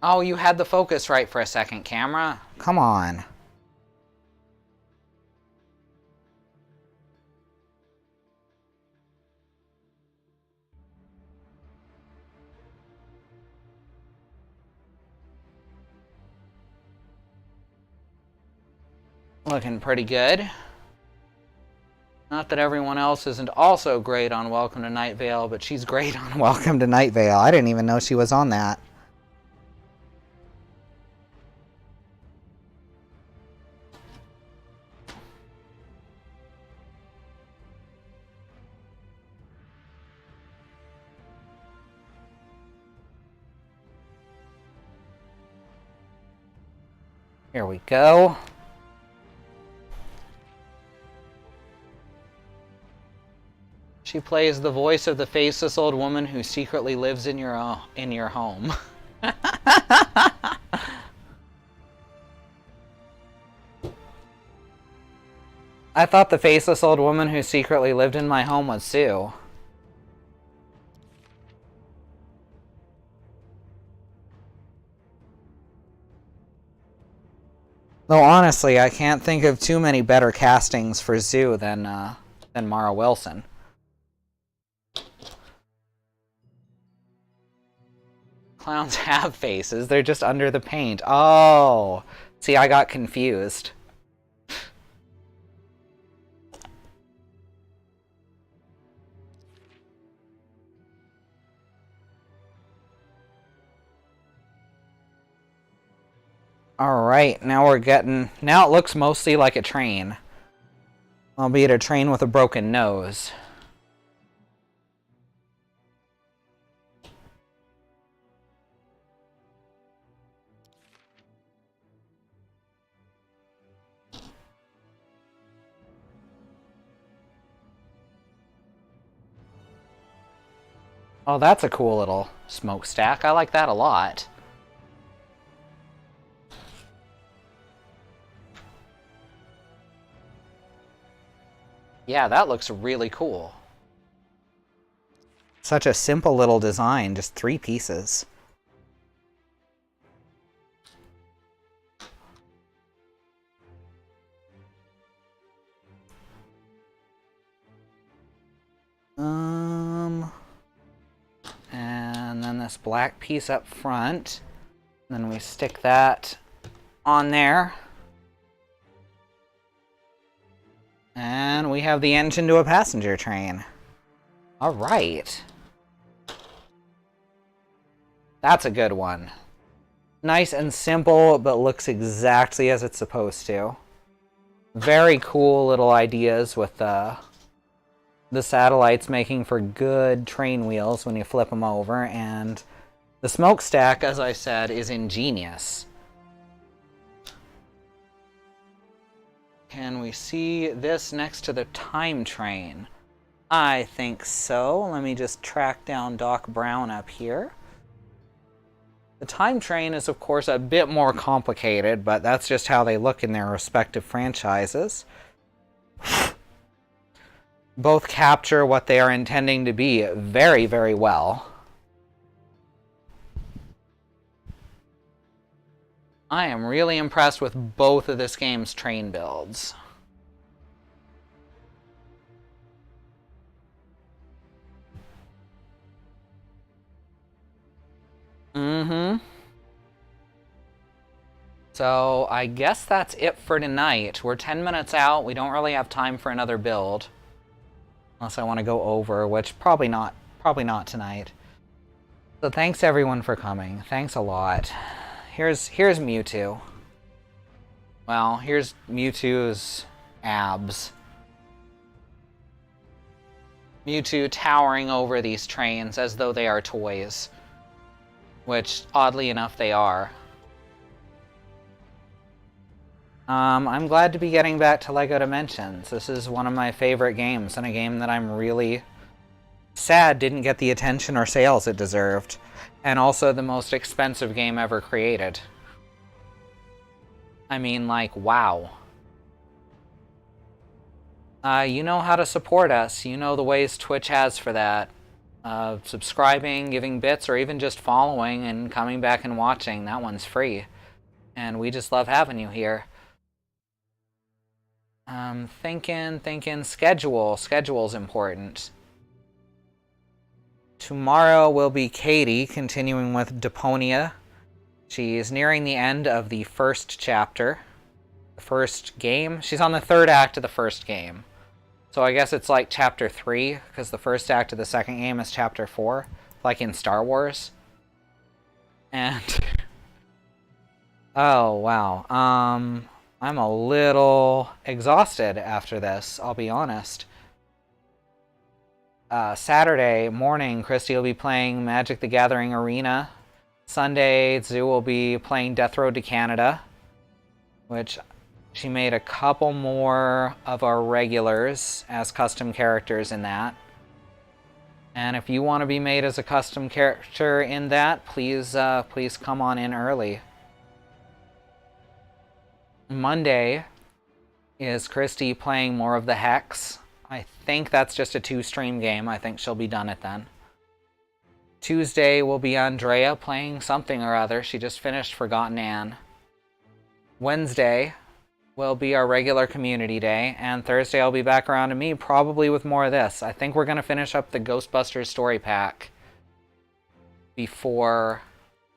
Oh, you had the focus right for a second, camera. Come on. Looking pretty good. Not that everyone else isn't also great on Welcome to Night Vale, but she's great on Welcome to Night Vale. I didn't even know she was on that. Here we go. She plays the voice of the faceless old woman who secretly lives in your home. I thought the faceless old woman who secretly lived in my home was Sue. Though honestly, I can't think of too many better castings for Sue than Mara Wilson. Clowns have faces, they're just under the paint. Oh! See, I got confused. Alright, now we're getting... Now it looks mostly like a train. Albeit a train with a broken nose. Oh, that's a cool little smokestack. I like that a lot. Yeah, that looks really cool. Such a simple little design, just 3 pieces. And then this black piece up front. And then we stick that on there. And we have the engine to a passenger train. Alright. That's a good one. Nice and simple, but looks exactly as it's supposed to. Very cool little ideas with the satellites making for good train wheels when you flip them over, and the smokestack, as I said, is ingenious. Can we see this next to the time train? I think so. Let me just track down Doc Brown up here. The time train is, of course, a bit more complicated, but that's just how they look in their respective franchises. Both capture what they are intending to be very, very well. I am really impressed with both of this game's train builds. So, I guess that's it for tonight. We're 10 minutes out. We don't really have time for another build. Unless I want to go over, which probably not tonight. So thanks everyone for coming. Thanks a lot. Here's Mewtwo. Well, here's Mewtwo's abs. Mewtwo towering over these trains as though they are toys. Which, oddly enough, they are. I'm glad to be getting back to LEGO Dimensions. This is one of my favorite games, and a game that I'm really sad didn't get the attention or sales it deserved. And also the most expensive game ever created. I mean, like, wow. You know how to support us. You know the ways Twitch has for that. Subscribing, giving bits, or even just following and coming back and watching. That one's free. And we just love having you here. Thinking schedule. Schedule's important. Tomorrow will be Katie, continuing with Deponia. She's nearing the end of the first chapter. The first game. She's on the third act of the first game. So I guess it's like chapter 3, because the first act of the second game is chapter 4, like in Star Wars. And oh, wow. I'm a little exhausted after this, I'll be honest. Saturday morning, Christy will be playing Magic the Gathering Arena. Sunday, Zoo will be playing Death Road to Canada, which she made a couple more of our regulars as custom characters in that. And if you want to be made as a custom character in that, please come on in early. Monday is Christy playing more of the Hex. I think that's just a 2-stream game. I think she'll be done it then. Tuesday will be Andrea playing something or other. She just finished Forgotten Anne. Wednesday will be our regular community day, and Thursday I'll be back around to me, probably with more of this. I think we're going to finish up the Ghostbusters story pack before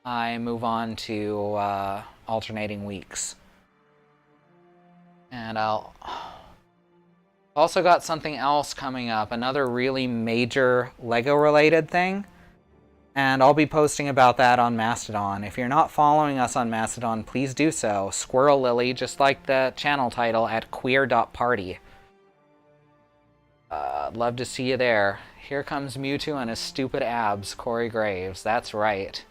I move on to alternating weeks. And I'll also got something else coming up, another really major LEGO related thing. And I'll be posting about that on Mastodon. If you're not following us on Mastodon, please do so. Squirrel Lily, just like the channel title, at queer.party. Love to see you there. Here comes Mewtwo and his stupid abs, Corey Graves. That's right.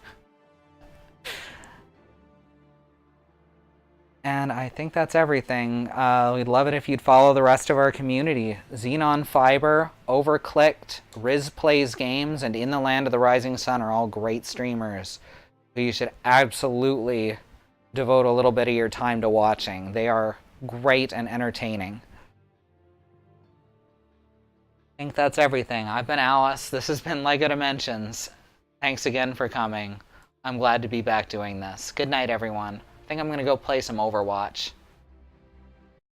And I think that's everything. We'd love it if you'd follow the rest of our community. Xenon Fiber, Overclicked, Riz Plays Games, and In the Land of the Rising Sun are all great streamers who you should absolutely devote a little bit of your time to watching. They are great and entertaining. I think that's everything. I've been Alice. This has been LEGO Dimensions. Thanks again for coming. I'm glad to be back doing this. Good night, everyone. I think I'm going to go play some Overwatch.